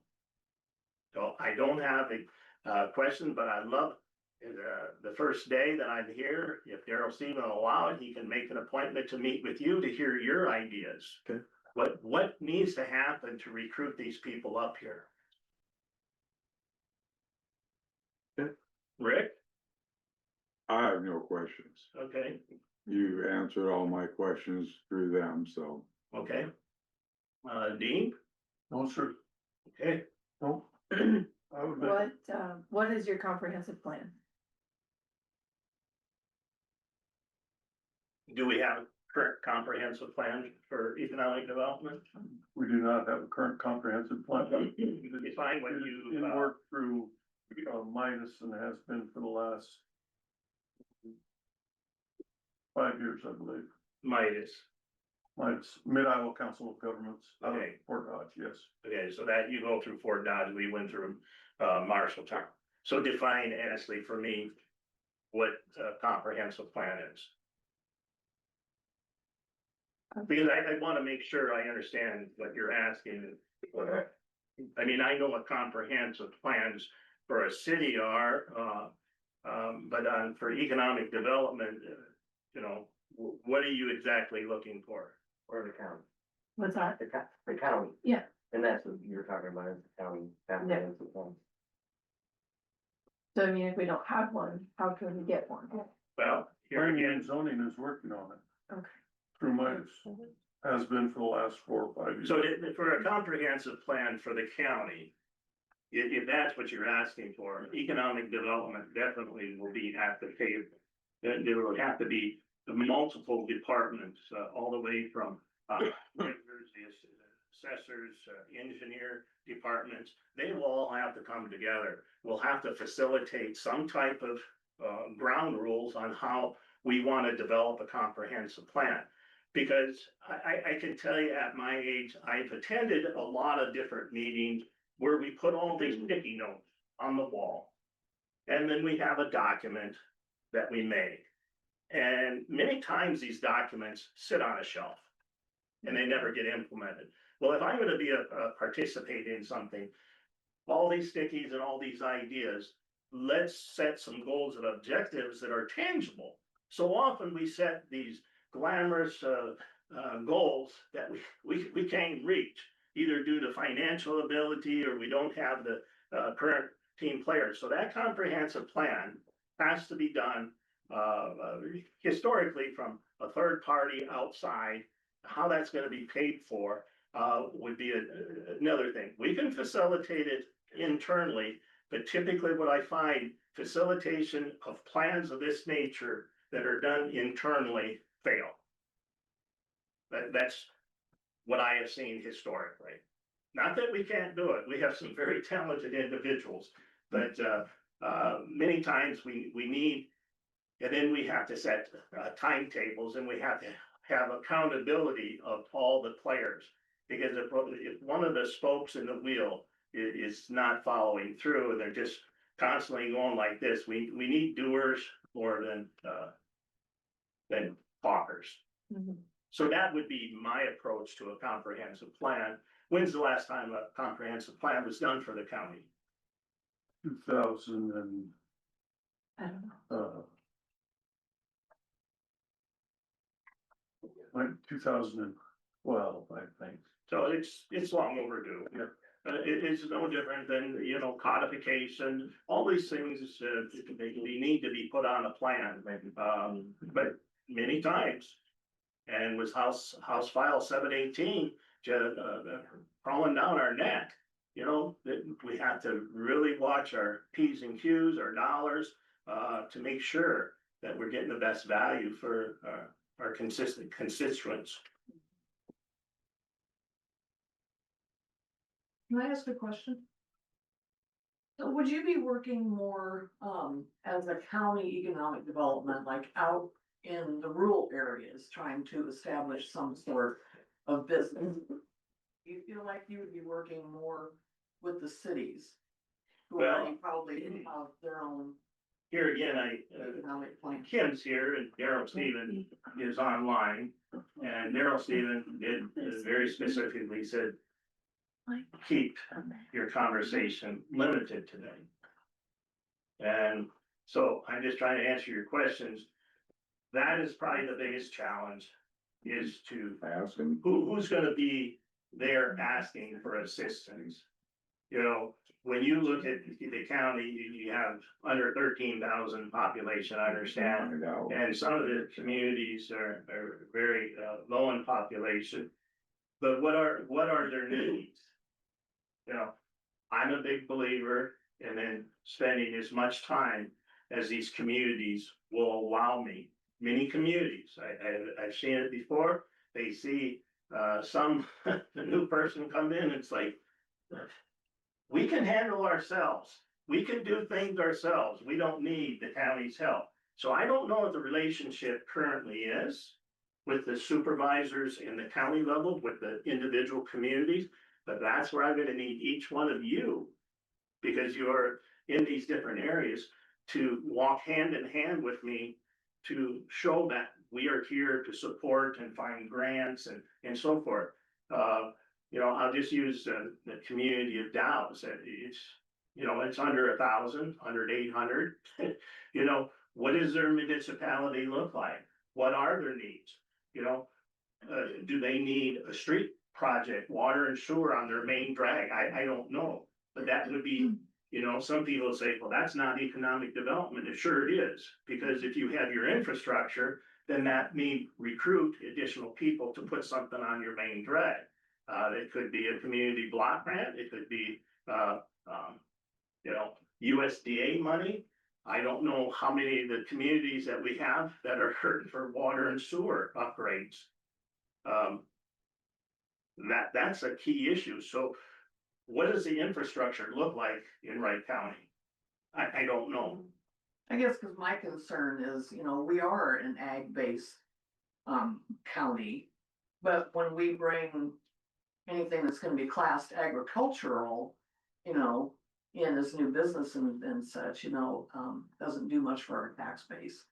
S12: So I don't have a question, but I love the first day that I'm here, if Daryl Stephen will allow it, he can make an appointment to meet with you to hear your ideas.
S3: Okay.
S12: What needs to happen to recruit these people up here?
S3: Okay.
S12: Rick?
S1: I have no questions.
S12: Okay,
S1: You answered all my questions through them, so.
S12: okay. Dean?
S5: No, sir.
S12: Okay.
S5: No. I would make,
S11: What is your comprehensive plan?
S12: Do we have a current comprehensive plan for economic development?
S5: we do not have a current comprehensive plan.
S12: Define what you,
S5: In work through Midas and has been for the last 5 years, I believe.
S12: Midas.
S5: Midas, Mid-Iowa Council of Governments, out of
S12: Okay.
S5: Fort Dodge, yes.
S12: Okay, so that you go through Fort Dodge, we went through Marshalltown. So define honestly for me what a comprehensive plan is. Because I want to make sure I understand what you're asking. I mean, I know what comprehensive plans for a city are, but for economic development, you know, what are you exactly looking for?
S10: Or the county,
S11: What's that?
S10: the county.
S11: Yeah.
S10: And that's what you're talking about, is the county. Comprehensive plan.
S11: So I mean, if we don't have one, how can we get one?
S12: Well, here
S5: Planning
S12: again,
S5: and zoning is working on it.
S11: Okay.
S5: Through Midas, has been for the last 4 or 5 years.
S12: so for a comprehensive plan for the county, if that's what you're asking for, economic development definitely will be at the table. There will have to be multiple departments, all the way from, regulars, the assessors, engineer departments. They will all have to come together. We'll have to facilitate some type of, ground rules on how we want to develop a comprehensive plan. Because I can tell you at my age, I've attended a lot of different meetings where we put all these sticky notes on the wall. And then we have a document that we make. And many times these documents sit on a shelf and they never get implemented. Well, if I'm gonna be participate in something, all these stickies and all these ideas, let's set some goals and objectives that are tangible. So often we set these glamorous goals that we can't reach, either due to financial ability or we don't have the current team players. So that comprehensive plan has to be done historically from a third party outside. How that's going to be paid for would be another thing. We can facilitate it internally, but typically what I find, facilitation of plans of this nature that are done internally fail. That's what I have seen historically. Not that we can't do it. We have some very talented individuals, but many times we need, and then we have to set timetables and we have to have accountability of all the players. Because if one of the spokes in the wheel is not following through and they're just constantly going like this, we need doers more than talkers.
S11: Mhm.
S12: So that would be my approach to a comprehensive plan. When's the last time a comprehensive plan was done for the county?
S5: 2000 and,
S11: I don't know.
S5: like 2012, I think.
S12: So it's long overdue. It's no different than, you know, codification, all these things, they need to be put on a plan. But many times, and was House File 718, crawling down our neck. You know, that we have to really watch our P's and Q's, our dollars, to make sure that we're getting the best value for our consistent constituents.
S10: Can I ask a question? So would you be working more, as a county economic development, like out in the rural areas, trying to establish some sort of business? Do you feel like you would be working more with the cities? Who
S12: Well,
S10: already probably have their own
S12: Here again,
S10: economic plan?
S12: Kim's here and Daryl Stephen is online. And Daryl Stephen did very specifically said, keep your conversation limited today. And so I'm just trying to answer your questions. That is probably the biggest challenge, is to
S1: Ask them.
S12: who's gonna be there asking for assistance? You know, when you look at the county, you have under 13,000 population, I understand.
S1: Find out.
S12: And some of the communities are very low in population. But what are their needs? You know, I'm a big believer in then spending as much time as these communities will allow me. Many communities, I've seen it before, they see some the new person come in, it's like, we can handle ourselves. We can do things ourselves. We don't need the county's help. So I don't know what the relationship currently is with the supervisors in the county level, with the individual communities, but that's where I'm gonna need each one of you, because you are in these different areas, to walk hand in hand with me to show that we are here to support and find grants and so forth. You know, I'll just use the community of Dallas. It's, you know, it's under 1,000, under 800. You know, what does their municipality look like? What are their needs? You know, do they need a street project, water and sewer on their main drag? I don't know, but that would be, you know, some people say, well, that's not economic development. It sure is, because if you have your infrastructure, then that may recruit additional people to put something on your main drag. It could be a community block grant. It could be, you know, USDA money. I don't know how many of the communities that we have that are hurting for water and sewer upgrades. That's a key issue. So what does the infrastructure look like in Wright County? I don't know.
S10: I guess because my concern is, you know, we are an ag-based county, but when we bring anything that's gonna be classed agricultural, you know, in as new business and such, you know, doesn't do much for our tax base.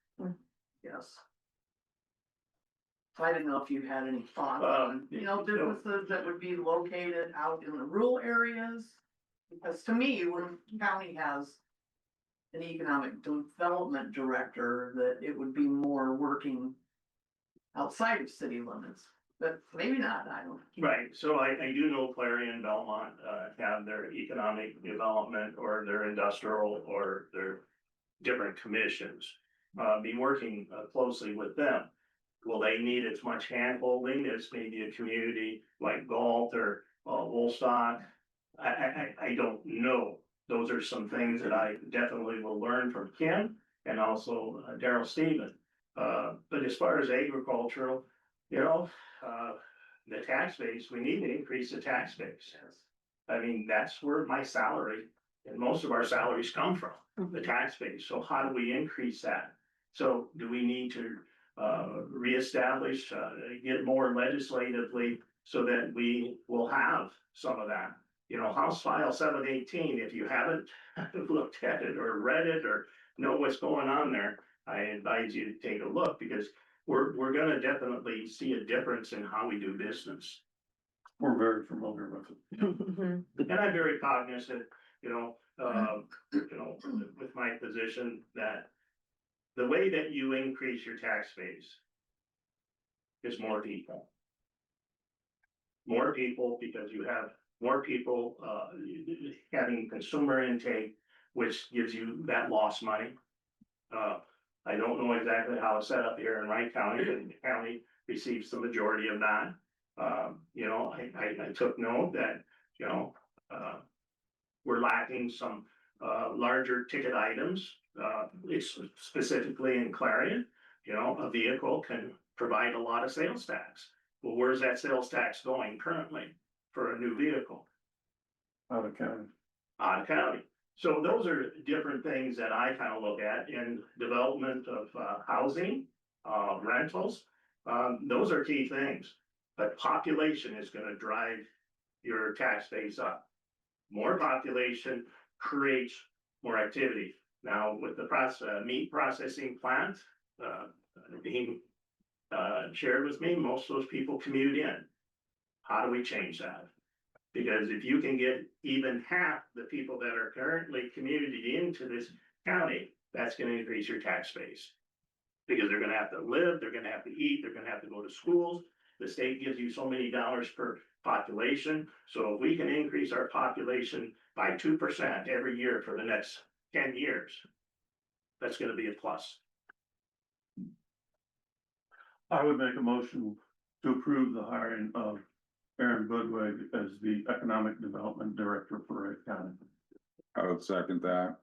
S10: Yes. So I didn't know if you had any thoughts on, you know, businesses that would be located out in the rural areas. Because to me, when county has an economic development director, that it would be more working outside of city limits, but maybe not, I don't.
S12: Right, so I do know Clarion, Belmont, have their economic development or their industrial or their different commissions. Be working closely with them. Will they need as much hand holding as maybe a community like Galt or Woolstock? I don't know. Those are some things that I definitely will learn from Kim and also Daryl Stephen. But as far as agricultural, you know, the tax base, we need to increase the tax base. I mean, that's where my salary and most of our salaries come from, the tax base. So how do we increase that? So do we need to reestablish, get more legislatively so that we will have some of that? You know, House File 718, if you haven't looked at it or read it or know what's going on there, I advise you to take a look, because we're gonna definitely see a difference in how we do business.
S5: We're very familiar with it.
S12: And I'm very cognizant, you know, with my position, that the way that you increase your tax base is more people. More people, because you have more people having consumer intake, which gives you that lost money. I don't know exactly how it's set up here in Wright County, but the county receives the majority of that. You know, I took note that, you know, we're lacking some larger ticket items, it's specifically in Clarion. You know, a vehicle can provide a lot of sales tax. Well, where's that sales tax going currently for a new vehicle?
S5: Out of county.
S12: Out of county. So those are different things that I kind of look at in development of housing, rentals. Those are key things, but population is gonna drive your tax base up. More population creates more activity. Now, with the meat processing plant, being shared with me, most of those people commute in. How do we change that? Because if you can get even half the people that are currently commuted into this county, that's gonna increase your tax base. Because they're gonna have to live, they're gonna have to eat, they're gonna have to go to schools. The state gives you so many dollars per population. So if we can increase our population by 2% every year for the next 10 years, that's gonna be a plus.
S5: I would make a motion to approve the hiring of Aaron Budwig as the Economic Development Director for Wright County.
S1: I would second that.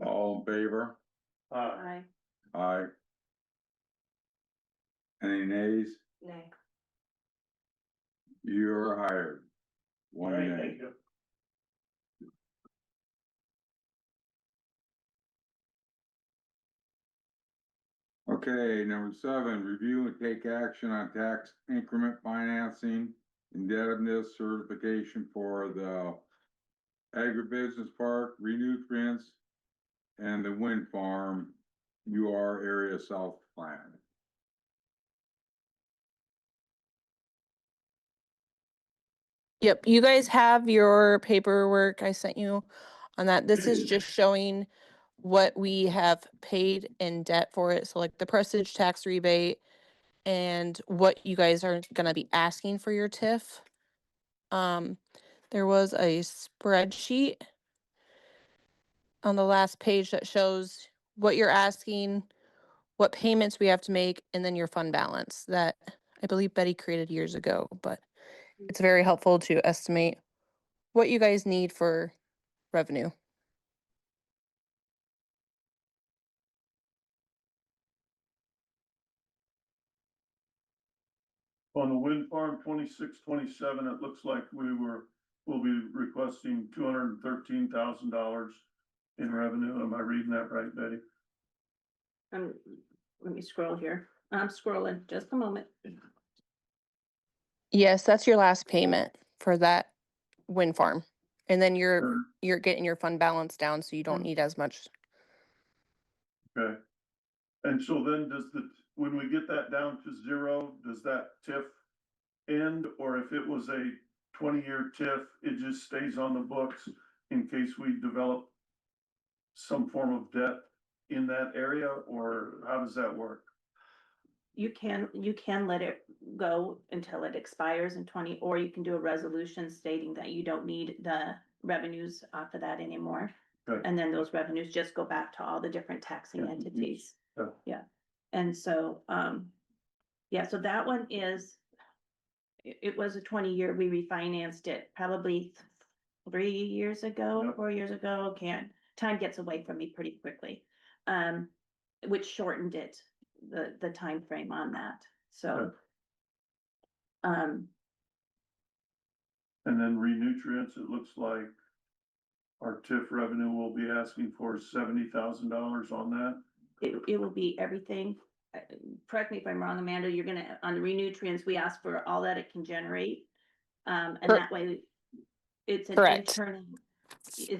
S1: All in favor?
S2: Aye.
S1: Aye. Any nays?
S2: Nay.
S1: You're hired.
S12: All
S1: One
S12: right,
S1: nay.
S12: thank you.
S1: Okay, number 7, review and take action on tax increment financing, indebtedness certification for the agribusiness park, renutrients, and the wind farm, UR area south plan.
S4: Yep, you guys have your paperwork I sent you on that. This is just showing what we have paid in debt for it. So like the prestige tax rebate and what you guys are gonna be asking for your TIF. There was a spreadsheet on the last page that shows what you're asking, what payments we have to make, and then your fund balance that I believe Betty created years ago, but it's very helpful to estimate what you guys need for revenue.
S5: On the wind farm 26-27, it looks like we'll be requesting $213,000 in revenue. Am I reading that right, Betty?
S2: Let me scroll here. I'm scrolling, just a moment.
S4: Yes, that's your last payment for that wind farm. And then
S5: Sure.
S4: you're getting your fund balance down, so you don't
S2: Mm.
S4: need as much.
S5: Okay. And so then when we get that down to 0, does that TIF end? Or if it was a 20-year TIF, it just stays on the books in case we develop some form of debt in that area, or how does that work?
S2: You can let it go until it expires in 20, or you can do a resolution stating that you don't need the revenues off of that anymore.
S5: Okay.
S2: And then those revenues just go back to all the different taxing
S5: Yeah.
S2: entities.
S5: Yeah.
S2: Yeah, and so, yeah, so that one is, it was a 20-year, we refinanced it probably 3 years ago,
S5: Yep.
S2: 4 years ago, time gets away from me pretty quickly. Which shortened it, the time frame on that, so.
S5: And then renutrients, it looks like our TIF revenue will be asking for $70,000 on that.
S2: It will be everything, correct me if I'm wrong, Amanda, you're gonna, on the renutrients, we ask for all that it can generate. And
S4: Cor-
S2: that way, it's an
S4: Correct.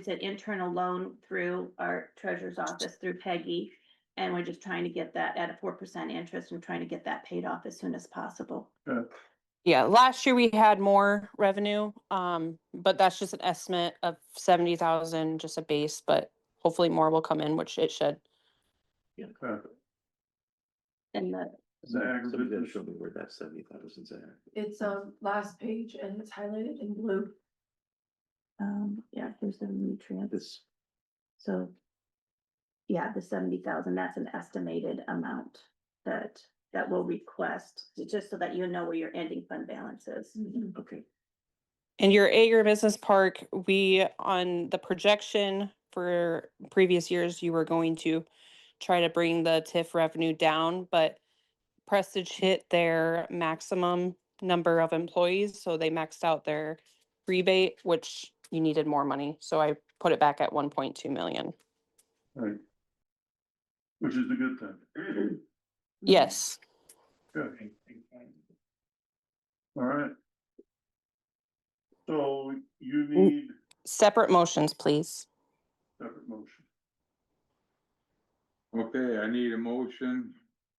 S2: internal loan through our treasurer's office, through Peggy. And we're just trying to get that at a 4% interest and trying to get that paid off as soon as possible.
S5: Okay.
S4: Yeah, last year we had more revenue, but that's just an estimate of 70,000, just a base, but hopefully more will come in, which it should.
S5: Okay.
S2: And the,
S3: Somebody gotta show me where that 70,000's at.
S11: It's last page and it's highlighted in blue.
S2: yeah, here's the nutrients,
S3: This,
S2: so yeah, the 70,000, that's an estimated amount that we'll request, just so that you know where your ending fund balance is.
S3: Okay.
S4: And your agribusiness park, we, on the projection for previous years, you were going to try to bring the TIF revenue down, but Prestige hit their maximum number of employees, so they maxed out their rebate, which you needed more money, so I put it back at 1.2 million.
S5: Right. Which is the good thing.
S4: Yes.
S5: Good. All right. So you need
S4: Separate motions, please.
S5: separate motion.
S1: Okay, I need a motion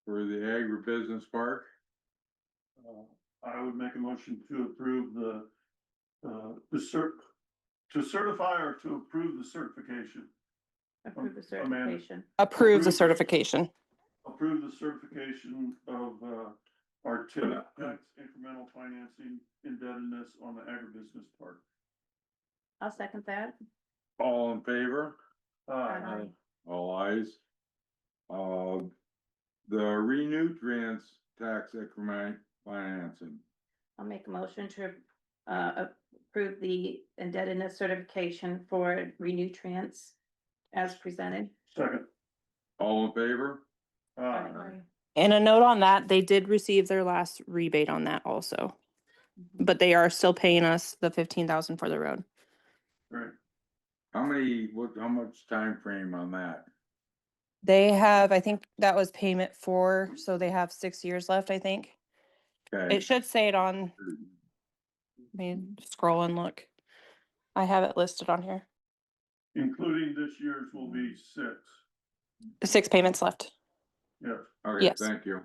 S1: for the agribusiness park.
S5: I would make a motion to approve to certify or to approve the certification.
S2: Approve the
S5: Amanda.
S2: certification.
S4: Approve the certification.
S5: Approve the certification of our TIF tax incremental financing indebtedness on the agribusiness park.
S2: I'll second that.
S1: All in favor?
S2: Aye.
S1: All ayes. The renutrients tax increment financing.
S2: I'll make a motion to approve the indebtedness certification for Renutrients as presented.
S5: Second.
S1: All in favor?
S5: Aye.
S4: And a note on that, they did receive their last rebate on that also. But they are still paying us the 15,000 for the road.
S5: Great.
S1: How much time frame on that?
S4: They have, I think that was payment 4, so they have 6 years left, I think.
S1: Okay.
S4: It should say it on, let me scroll and look. I have it listed on here.
S5: Including this year's will be 6.
S4: 6 payments left.
S5: Yes.
S1: Okay,
S4: Yes.
S1: thank you.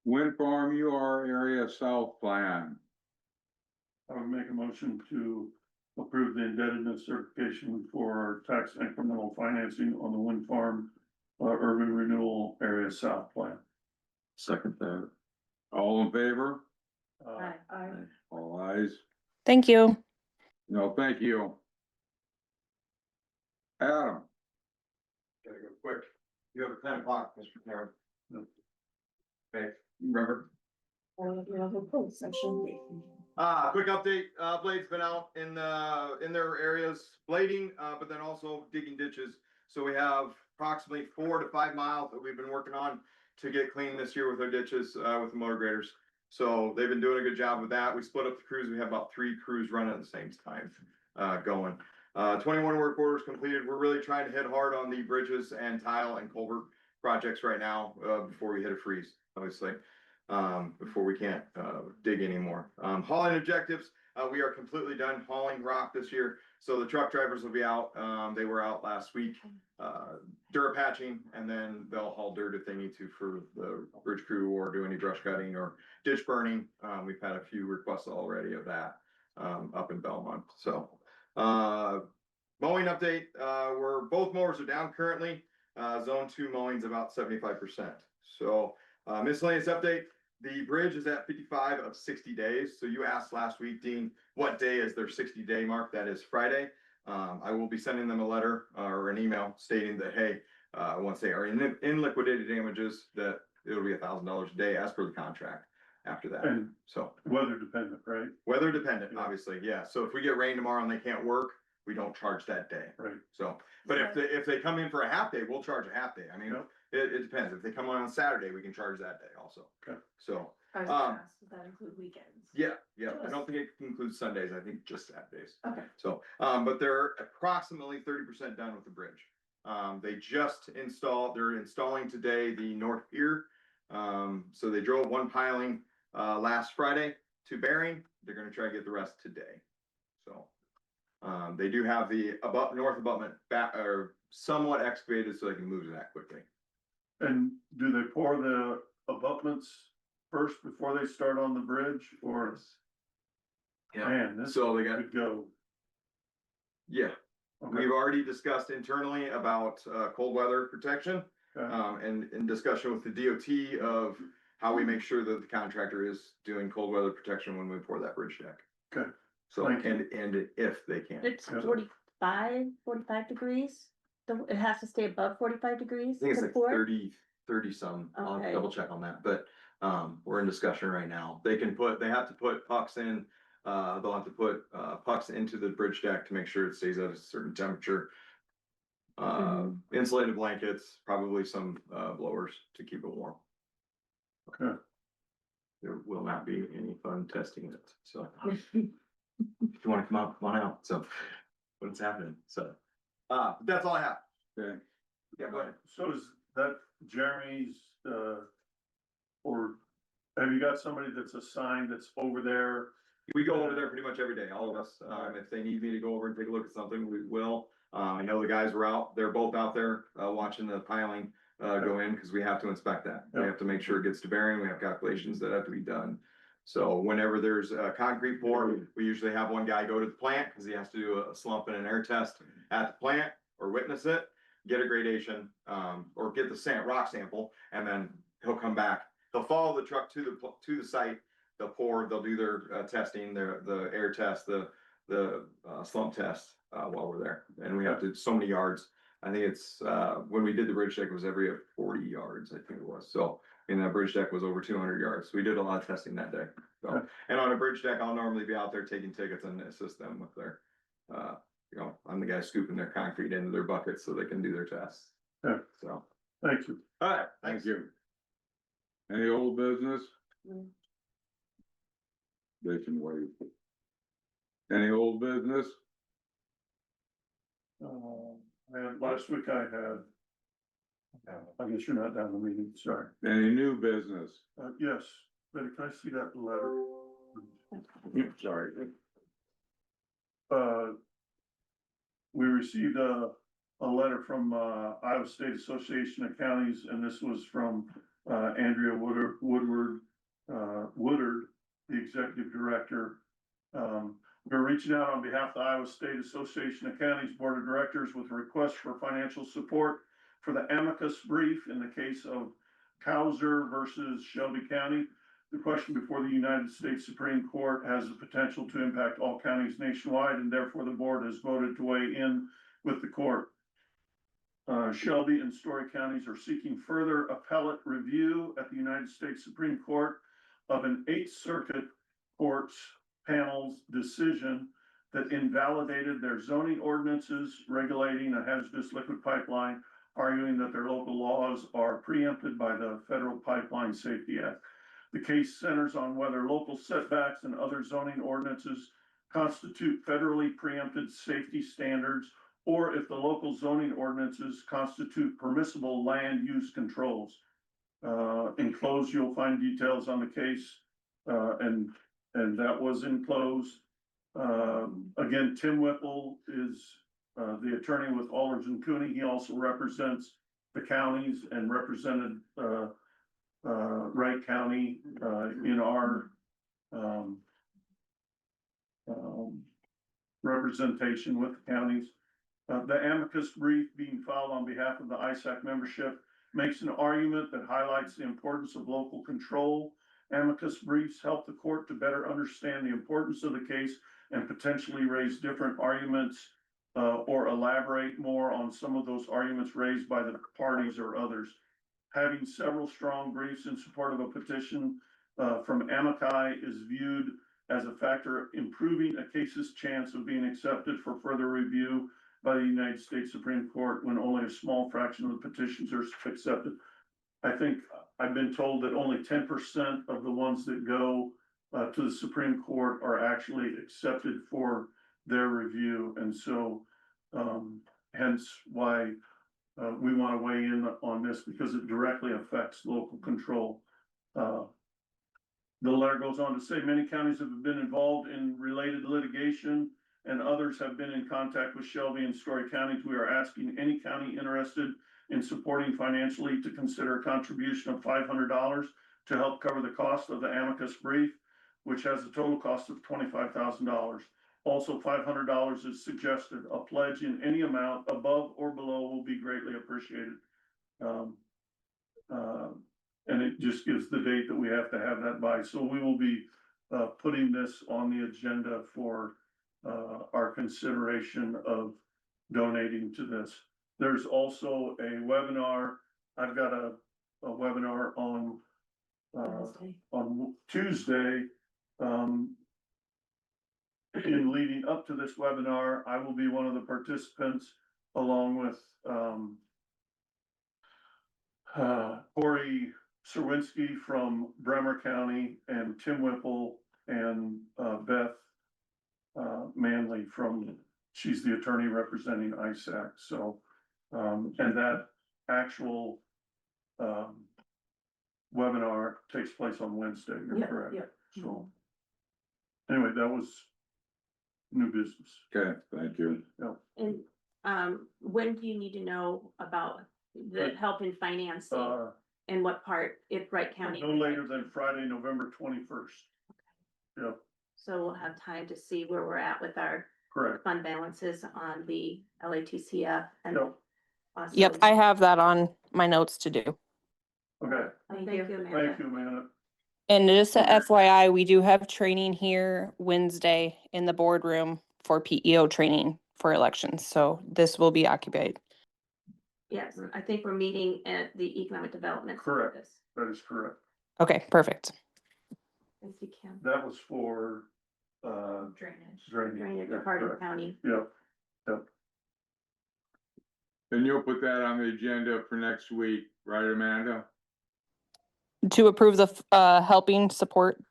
S1: Wind farm UR area south plan.
S5: I would make a motion to approve the indebtedness certification for our tax incremental financing on the wind farm urban renewal area south plan.
S9: Second that.
S1: All in favor?
S11: Aye.
S1: All ayes.
S4: Thank you.
S1: No, thank you. Adam,
S9: Gotta go quick. You have a 10 o'clock, Mr. Chairman.
S5: No.
S9: Okay, you remember?
S11: Section.
S9: Quick update, Blade's been out in their areas blading, but then also digging ditches. So we have approximately 4 to 5 miles that we've been working on to get clean this year with our ditches, with the motor graders. So they've been doing a good job with that. We split up the crews. We have about 3 crews running at the same time, going. 21 work orders completed. We're really trying to hit hard on the bridges and tile and culvert projects right now, before we hit a freeze, obviously. Before we can't dig anymore. Hauling objectives, we are completely done hauling rock this year. So the truck drivers will be out. They were out last week, dirt patching, and then they'll haul dirt if they need to for the bridge crew or do any brush cutting or ditch burning. We've had a few requests already of that up in Belmont. So mowing update, both mowers are down currently. Zone 2 mowing's about 75%. So miscellaneous update. The bridge is at 55 of 60 days. So you asked last week, Dean, what day is their 60-day mark? That is Friday. I will be sending them a letter or an email stating that, hey, once they are in liquidated damages, that it'll be $1,000 a day as per the contract after that.
S5: And
S9: so
S5: weather dependent, right?
S9: weather dependent,
S5: Yeah.
S9: obviously. Yeah. So if we get rain tomorrow and they can't work, we don't charge that day.
S5: Right.
S9: So, but if they come in for a half day, we'll charge a half day. I mean,
S5: Yep.
S9: it depends. If they come on Saturday, we can charge that day also.
S5: Okay.
S9: So,
S11: I was gonna ask, does that include weekends?
S9: yeah. I don't think it includes Sundays. I think just Saturdays.
S11: Okay.
S9: So, but they're approximately 30% done with the bridge. They just they're installing today the north pier. So they drove one piling, last Friday to Bering. They're gonna try to get the rest today. So, they do have the north abutment back or somewhat excavated so they can move to that quickly.
S5: And do they pour the abutments first before they start on the bridge, or? Man, this
S9: So they got,
S5: could go.
S9: yeah,
S5: Okay.
S9: we've already discussed internally about cold weather protection.
S5: Okay.
S9: And in discussion with the DOT of how we make sure that the contractor is doing cold weather protection when we pour that bridge deck.
S5: Okay.
S9: So,
S5: Thank you.
S9: and if they can.
S2: It's
S5: Yeah.
S2: 45 degrees. It has to stay above 45 degrees?
S13: I think it's
S2: the
S13: like
S2: port?
S13: 30 some, I'll
S2: Okay.
S13: double check on that, but, we're in discussion right now. They have to put pucks in, they'll have to put, pucks into the bridge deck to make sure it stays at a certain temperature. Insulated blankets, probably some, blowers to keep it warm.
S5: Okay.
S13: There will not be any fun testing it, so. If you wanna come out, come on out, so, what's happening, so. That's all I have.
S1: Okay,
S13: Yeah, go ahead.
S5: So is that Jeremy's, or have you got somebody that's assigned that's over there?
S13: We go over there pretty much every day, all of us. If they need me to go over and take a look at something, we will. I know the guys were out, they're both out there, watching the piling, go in, cause we have to inspect that. We have to make sure it gets to bearing, we have calculations that have to be done. So whenever there's a concrete pour, we usually have one guy go to the plant, cause he has to do a slump and an air test at the plant or witness it, get a gradation, or get the rock sample, and then he'll come back. They'll follow the truck to the site, they'll pour, they'll do their testing, the air test, the slump test while we're there. And we have to, so many yards. I think it's, when we did the bridge deck, it was every 40 yards, I think it was. So, and that bridge deck was over 200 yards. We did a lot of testing that day. So, and on a bridge deck, I'll normally be out there taking tickets and assist them with their, I'm the guy scooping their concrete into their buckets so they can do their tests.
S5: Yeah.
S13: So,
S5: Thank you.
S13: all right,
S1: thank you. Any old business? They can wait. Any old business?
S5: Last week I had. I guess you're not down the meeting, sorry.
S1: Any new business?
S5: Yes, Betty, can I see that letter?
S1: Sorry.
S5: We received a letter from, Iowa State Association of Counties, and this was from, Andrea Woodard, the executive director. We're reaching out on behalf of the Iowa State Association of Counties Board of Directors with a request for financial support for the amicus brief in the case of Cowser versus Shelby County. The question before the United States Supreme Court has the potential to impact all counties nationwide, and therefore the board has voted to weigh in with the court. Shelby and Story counties are seeking further appellate review at the United States Supreme Court of an 8th Circuit Court's panel's decision that invalidated their zoning ordinances regulating a hazardous liquid pipeline, arguing that their local laws are preempted by the Federal Pipeline Safety Act. The case centers on whether local setbacks and other zoning ordinances constitute federally preempted safety standards, or if the local zoning ordinances constitute permissible land use controls. Enclosed, you'll find details on the case, and that was enclosed. Again, Tim Whipple is the attorney with Aldridge and Cooney. He also represents the counties and represented Wright County in our representation with the counties. The amicus brief being filed on behalf of the ISAC membership makes an argument that highlights the importance of local control. Amicus briefs help the court to better understand the importance of the case and potentially raise different arguments or elaborate more on some of those arguments raised by the parties or others. Having several strong briefs in support of a petition from amici is viewed as a factor improving a case's chance of being accepted for further review by the United States Supreme Court when only a small fraction of the petitions are accepted. I think I've been told that only 10% of the ones that go to the Supreme Court are actually accepted for their review. And so hence why we want to weigh in on this, because it directly affects local control. The letter goes on to say many counties have been involved in related litigation and others have been in contact with Shelby and Story counties. We are asking any county interested in supporting financially to consider a contribution of $500 to help cover the cost of the amicus brief, which has a total cost of $25,000. Also, $500 is suggested. A pledge in any amount above or below will be greatly appreciated. And it just gives the date that we have to have that by. So we will be putting this on the agenda for our consideration of donating to this. There's also a webinar. I've got a webinar on
S2: Wednesday.
S5: on Tuesday. In leading up to this webinar, I will be one of the participants along with Corey Serwinski from Bremer County and Tim Whipple and Beth Manley she's the attorney representing ISAC. So, and that actual webinar takes place on Wednesday, you're
S2: Yep,
S5: correct?
S2: yep.
S5: So, anyway, that was new business.
S1: Okay, thank you.
S2: And, when do you need to know about the help in financing and what part, if Wright County?
S5: No later than Friday, November 21st. Yep,
S2: So we'll have time to see where we're at with our
S5: correct.
S2: fund balances on the LATCF and.
S5: Yep.
S2: also-
S4: Yep, I have that on my notes to do.
S5: Okay,
S2: Thank you, Amanda.
S5: thank you, Amanda.
S4: And just a FYI, we do have training here Wednesday in the boardroom for PEO training for elections. So this will be occupied.
S2: Yes, I think we're meeting at the Economic Development.
S5: Correct.
S2: Office.
S5: That is correct.
S4: Okay, perfect.
S2: Thank you, Kim.
S5: That was for
S11: Drainage.
S2: Drainage
S5: Yeah,
S2: of Hardin
S5: correct.
S2: County.
S5: Yep, yep,
S1: And you'll put that on the agenda for next week, right, Amanda?
S4: To approve the helping support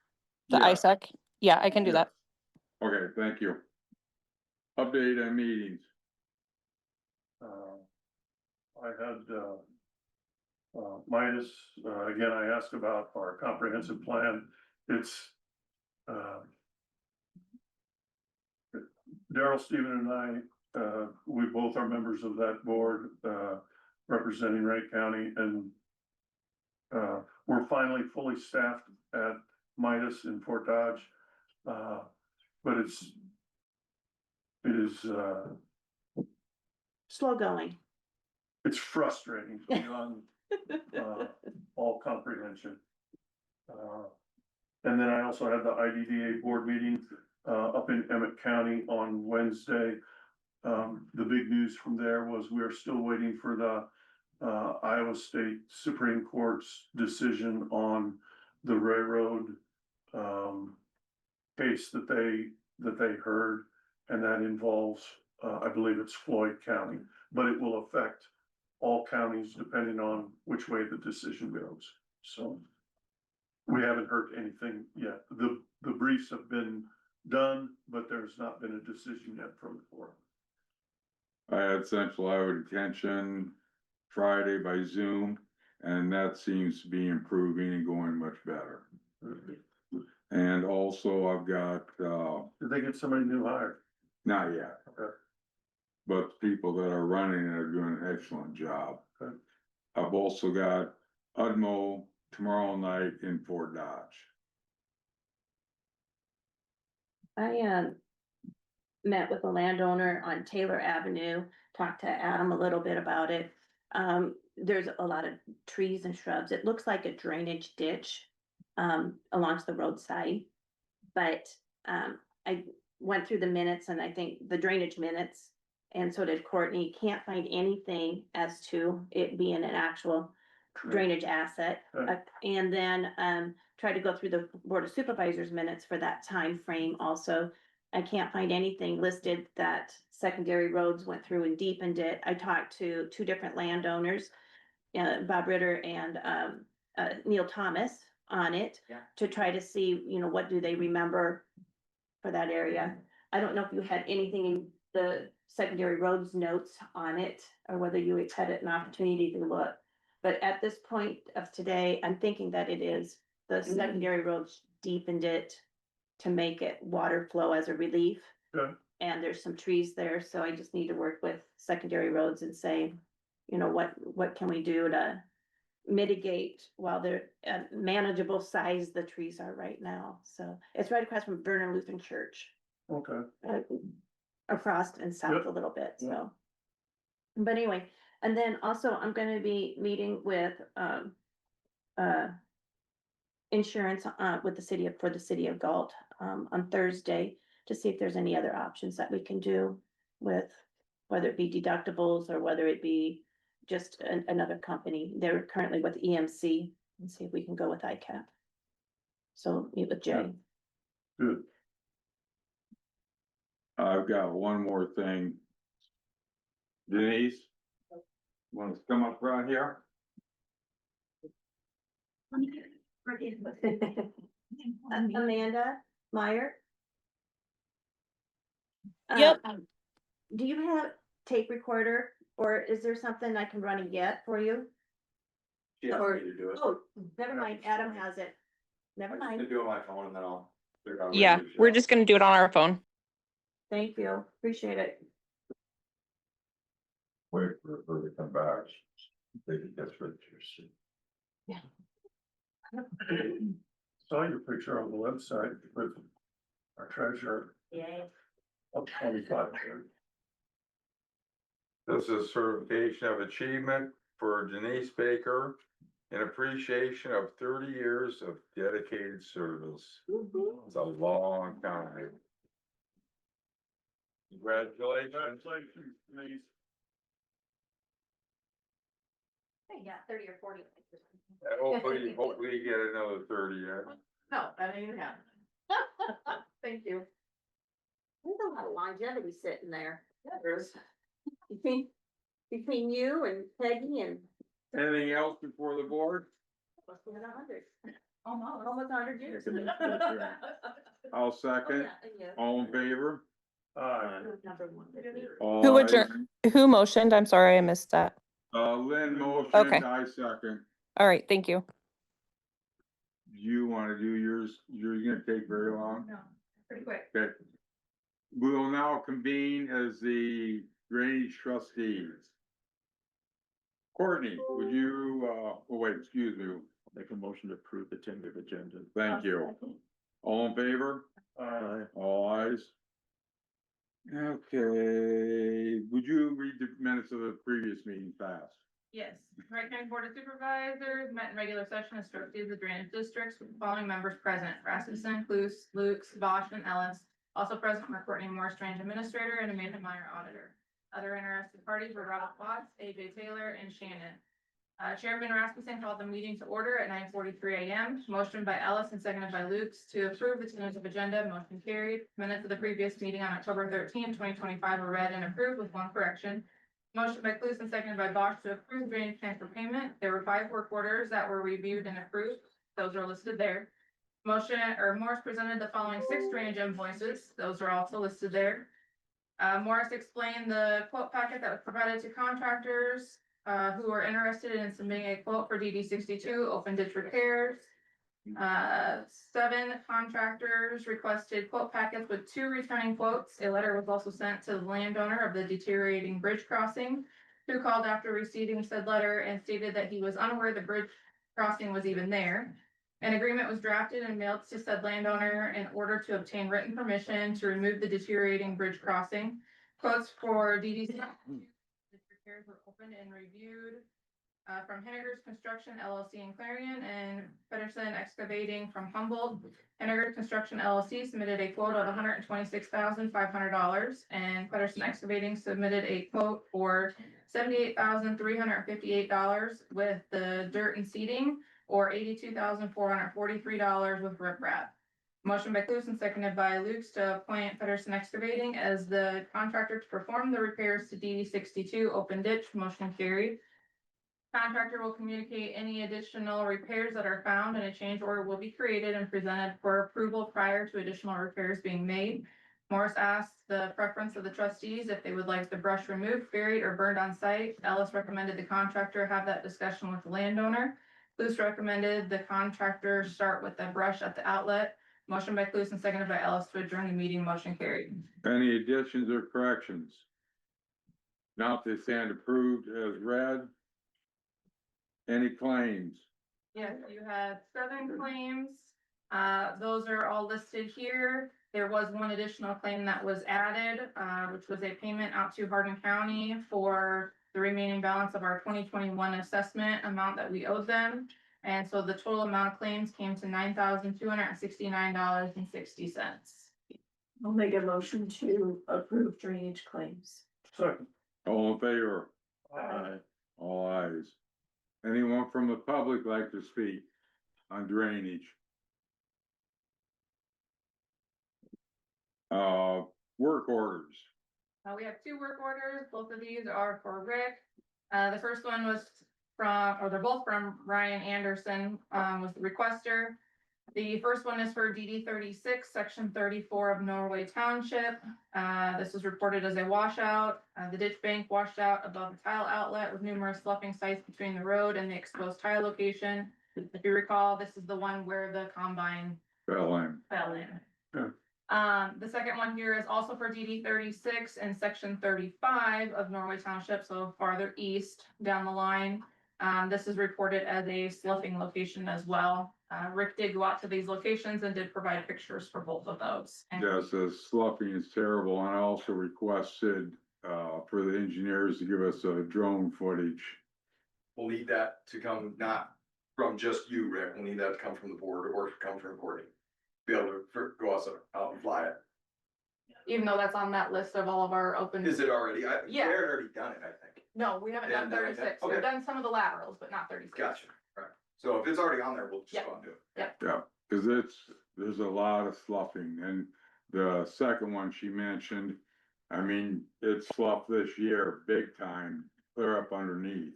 S4: the
S1: Yeah.
S4: ISAC. Yeah, I can do
S1: Yeah.
S4: that.
S1: Okay, thank you. Update on meetings.
S5: I had Midas, again, I asked about our comprehensive plan. It's Daryl, Stephen and I, we both are members of that board, representing Wright County, and we're finally fully staffed at Midas in Fort Dodge. But it is,
S2: Slow going.
S5: it's frustrating beyond all comprehension. And then I also had the IDDA board meeting up in Emmett County on Wednesday. The big news from there was we're still waiting for the Iowa State Supreme Court's decision on the railroad case that they heard, and that involves I believe it's Floyd County, but it will affect all counties depending on which way the decision goes. So we haven't heard anything yet. The briefs have been done, but there's not been a decision yet from the court.
S1: I had Central Iowa Detention Friday by Zoom, and that seems to be improving and going much better. And also I've got,
S5: Did they get somebody new hired?
S1: not yet,
S5: Okay.
S1: but the people that are running it are doing an excellent job.
S5: Okay.
S1: I've also got UDMO tomorrow night in Fort Dodge.
S2: I met with a landowner on Taylor Avenue, talked to Adam a little bit about it. There's a lot of trees and shrubs. It looks like a drainage ditch along the roadside. But I went through the minutes, and I think the drainage minutes, and so did Courtney, can't find anything as to it being an actual drainage asset.
S5: Okay.
S2: And then try to go through the Board of Supervisors minutes for that time frame also. I can't find anything listed that secondary roads went through and deepened it. I talked to two different landowners, Bob Ritter and Neil Thomas on it.
S8: Yeah.
S2: To try to see, what do they remember for that area. I don't know if you had anything in the secondary roads notes on it, or whether you had an opportunity to look. But at this point of today, I'm thinking that it is the secondary roads deepened it to make it water flow as a relief.
S5: Good.
S2: And there's some trees there, so I just need to work with secondary roads and say, what can we do to mitigate while they're manageable size the trees are right now. So it's right across from Vernon Lutheran Church,
S5: Okay.
S2: across and south
S5: Yep.
S2: a little bit,
S5: Yep.
S2: so. But anyway, and then also I'm gonna be meeting with insurance with for the city of Galt on Thursday to see if there's any other options that we can do with whether it be deductibles or whether it be just another company. They're currently with EMC and see if we can go with ICAP. So meet with Jay.
S5: Good.
S1: I've got one more thing. Denise? Want to come up front here?
S2: Amanda Meyer?
S4: Yep.
S2: Do you have tape recorder or is there something I can run and get for you?
S9: She asked
S2: Or-
S9: me to do it.
S2: Oh, never mind, Adam has it. Never
S9: I'm gonna
S2: mind,
S9: do it on my phone and then I'll figure out. a way to
S4: Yeah,
S9: do it.
S4: we're just gonna do it on our phone.
S2: thank you, appreciate it.
S1: Wait for her to come back. They can get rid of your
S5: Saw your picture on the website with our treasurer
S2: Yeah.
S5: of 25.
S1: This is certification of achievement for Denise Baker in appreciation of 30 years of dedicated service. It's a long time. Congratulations.
S5: Congratulations, Denise.
S2: Yeah, 30 or 40.
S1: Hopefully you get another 30 years.
S10: No, that ain't happening. Thank you.
S2: There's a lot of longevity sitting there.
S10: Yeah, there's.
S2: Between you and Peggy and.
S1: Anything else before the board?
S2: Must be 100.
S10: Almost.
S2: Almost 100 years.
S1: I'll second. All in favor?
S2: Number one.
S1: All
S4: Who
S1: ayes.
S4: adjourned? Who motioned? I'm sorry, I missed that.
S1: Lynn motioned,
S4: Okay.
S1: I second.
S4: All right, thank you.
S1: You wanna do yours? Yours gonna take very long?
S10: No, pretty quick.
S1: Okay. We will now convene as the drainage trustees. Courtney, would you, oh wait, excuse me,
S3: Make a motion to approve the tentative agenda.
S1: thank you. All in favor? All ayes. Okay, would you read the minutes of the previous meeting fast?
S14: Yes, Wright County Board of Supervisors met in regular session as trustees of the drainage districts with the following members present: Rasmussen, Cluse, Lukes, Bosch, and Ellis. Also present were Courtney Moore, Strange Administrator, and Amanda Meyer, Auditor. Other interested parties were Robert Watts, AJ Taylor, and Shannon. Chairman Rasmussen called the meeting to order at 9:43 a.m. Motion by Ellis and seconded by Lukes to approve the tentative agenda. Motion carried. Minutes of the previous meeting on October 13, 2025 were read and approved with one correction. Motion by Cluse and seconded by Bosch to approve drainage plan for payment. There were 5 work orders that were reviewed and approved. Those are listed there. Morris presented the following 6 drainage invoices. Those are also listed there. Morris explained the quote packet that was provided to contractors who are interested in submitting a quote for DD 62 open ditch repairs. 7 contractors requested quote packets with 2 returning quotes. A letter was also sent to the landowner of the deteriorating bridge crossing, who called after receiving said letter and stated that he was unaware the bridge crossing was even there. An agreement was drafted and mailed to said landowner in order to obtain written permission to remove the deteriorating bridge crossing. Quotes for DD repairs were opened and reviewed from Henniger's Construction LLC in Clarion and Pedersen Excavating from Humboldt. Henniger Construction LLC submitted a quote of $126,500 and Pedersen Excavating submitted a quote for $78,358 with the dirt and seeding, or $82,443 with riprap. Motion by Clues and seconded by Lukes to appoint Pedersen Excavating as the contractor to perform the repairs to DD 62 open ditch. Motion carried. Contractor will communicate any additional repairs that are found and a change order will be created and presented for approval prior to additional repairs being made. Morris asked the preference of the trustees if they would like the brush removed, buried, or burned on site. Ellis recommended the contractor have that discussion with the landowner. Clues recommended the contractor start with the brush at the outlet. Motion by Clues and seconded by Ellis to adjourn the meeting. Motion carried.
S1: Any additions or corrections? Now they stand approved as read. Any claims?
S14: Yes, you had 7 claims. Those are all listed here. There was one additional claim that was added, which was a payment out to Hardin County for the remaining balance of our 2021 assessment amount that we owed them. And so the total amount of claims came to $9,269.60.
S11: I'll make a motion to approve drainage claims.
S5: Second.
S1: All in favor?
S5: Aye.
S1: All ayes. Anyone from the public like to speak on drainage? Work orders.
S14: We have two work orders. Both of these are for Rick. The first one was they're both from Ryan Anderson, was the requester. The first one is for DD 36, section 34 of Norway Township. This was reported as a washout. The ditch bank washed out above the tile outlet with numerous sloughing sites between the road and the exposed tile location. If you recall, this is the one where the combine
S1: Fell in.
S14: fell in.
S5: Sure.
S14: The second one here is also for DD 36 and section 35 of Norway Township, so farther east down the line. This is reported as a sloughing location as well. Rick did go out to these locations and did provide pictures for both of those. And
S1: Yes, the sloughing is terrible, and I also requested, for the engineers to give us a drone footage.
S9: We'll need that to come, not from just you, Rick, we'll need that to come from the board or come from Courtney. Be able to go out and fly it.
S14: even though that's on that list of all of our open.
S9: Is it already?
S14: Yeah.
S9: They're already done it, I think.
S14: No, we haven't done
S9: Yeah, no,
S14: 36.
S9: okay.
S14: We've done some of the laterals, but not 36.
S9: Gotcha, right. So if it's already on there, we'll just
S14: Yeah.
S9: go and do it.
S1: Yeah, cause there's a lot of sloughing, and the second one she mentioned, I mean, it's sloughed this year, big time, clear up underneath.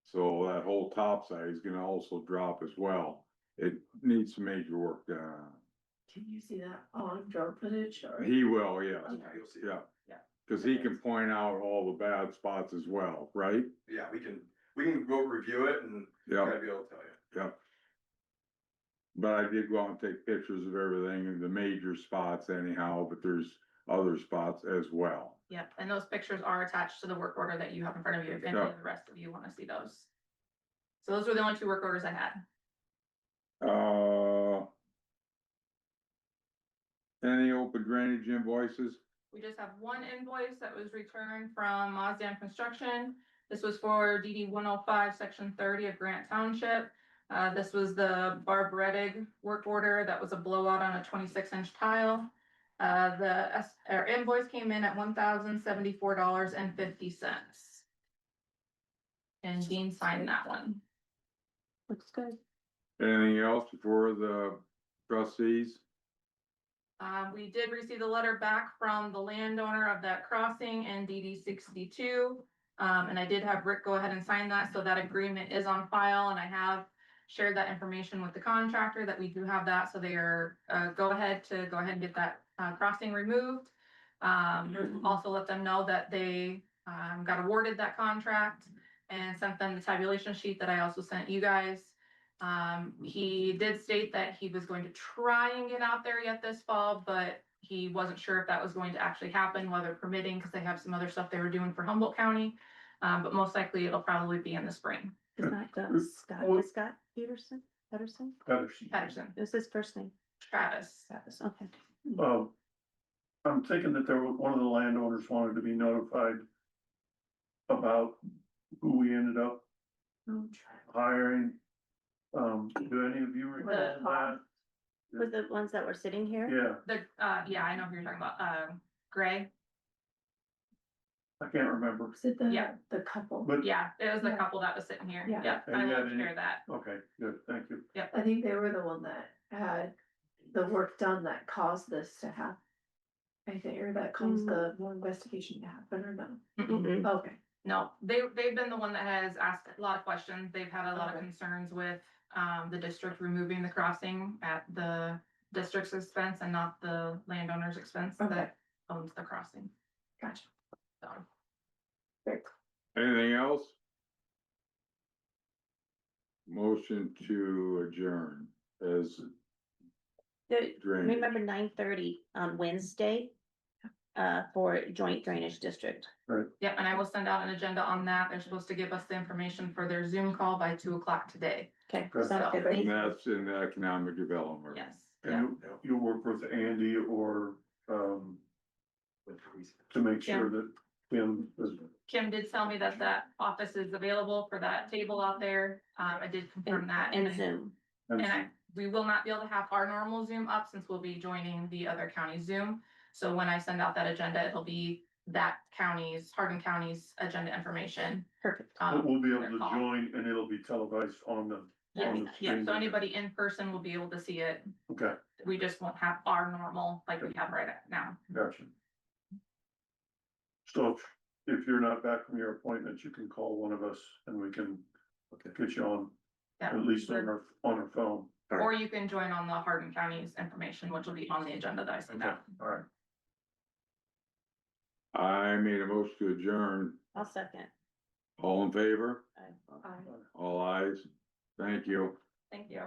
S1: So that whole top side is gonna also drop as well. It needs some major work done.
S11: Can you see that on drone footage or?
S1: He will, yes,
S9: Yeah, you'll see.
S1: yeah.
S14: Yeah.
S1: Cause he can point out all the bad spots as well, right?
S9: Yeah, we can go review it and
S1: Yeah.
S9: try to be able to tell you.
S1: Yep. But I did go out and take pictures of everything and the major spots anyhow, but there's other spots as well.
S14: Yep, and those pictures are attached to the work order that you have in front of you, if any
S1: Yeah.
S14: of the rest of you wanna see those. So those were the only two work orders I had.
S1: Any open drainage invoices?
S14: We just have one invoice that was returned from Mazdam Construction. This was for DD 105, section 30 of Grant Township. This was the Barb Rettig work order. That was a blowout on a 26-inch tile. Our invoice came in at $1,074.50. And Dean signed that one.
S2: Looks good.
S1: Anything else before the trustees?
S14: We did receive a letter back from the landowner of that crossing in DD 62. And I did have Rick go ahead and sign that, so that agreement is on file, and I have shared that information with the contractor that we do have that, so they are, go ahead and get that, crossing removed. Also let them know that they, got awarded that contract and sent them the tabulation sheet that I also sent you guys. He did state that he was going to try and get out there yet this fall, but he wasn't sure if that was going to actually happen, weather permitting, because they have some other stuff they were doing for Humboldt County. But most likely it'll probably be in the spring.
S2: Is that Scott Peterson?
S5: Patterson.
S14: Patterson,
S2: It was his first name.
S14: Travis.
S2: Travis, okay.
S5: I'm thinking that one of the landowners wanted to be notified about who we ended up
S2: Oh,
S5: hiring. Do any of you recall that?
S2: Was the ones that were sitting here?
S5: Yeah,
S14: Yeah, I know who you're talking about, Gray.
S5: I can't remember.
S11: Was it
S14: Yeah.
S11: the couple?
S5: But,
S14: Yeah, it was the
S11: Yeah.
S14: couple that was sitting here.
S11: Yeah.
S14: Yep,
S5: And
S14: I
S5: you
S14: will
S5: had any-
S14: share that.
S5: okay, good, thank you.
S11: I think they were the one that had the work done that caused this to happen. I think, or that caused the investigation to happen or no?
S14: Mm-mm.
S11: Okay.
S14: No, they've been the one that has asked a lot of questions. They've had a lot of
S11: Okay.
S14: concerns with, the district removing the crossing at the district's expense and not the landowner's expense
S11: Okay.
S14: that owns the crossing.
S11: Gotcha.
S14: So.
S1: Anything else? Motion to adjourn as drainage.
S2: Remember 9:30 on Wednesday? For joint drainage district.
S14: Yep, and I will send out an agenda on that. They're supposed to give us the information for their Zoom call by 2:00 today.
S2: Okay,
S5: Good.
S2: sounds good.
S1: And that's in the economic development.
S14: Yes.
S5: And you'll work with Andy or, to make sure that Kim is.
S14: Kim did tell me that that office is available for that table out there. I did confirm that.
S2: And Zoom.
S14: We will not be able to have our normal Zoom up since we'll be joining the other county Zoom. So when I send out that agenda, it'll be that county's, Hardin County's agenda information.
S2: Perfect.
S5: But we'll be able to
S14: their call.
S5: join and it'll be televised on the.
S14: Yeah,
S5: on the
S14: yeah,
S5: screen.
S14: so anybody in person will be able to see it.
S5: Okay,
S14: We just won't have our normal like we have right now.
S5: gotcha. So if you're not back from your appointment, you can call one of us and we can get you on,
S14: Yeah.
S5: at least on our phone.
S14: Or you can join on the Hardin County's information, which will be on the agenda that I sent
S5: Okay,
S14: out.
S5: all right.
S1: I made a motion to adjourn.
S2: I'll second.
S1: All in favor?
S2: I-
S11: I-
S1: All ayes? Thank you.
S14: Thank you.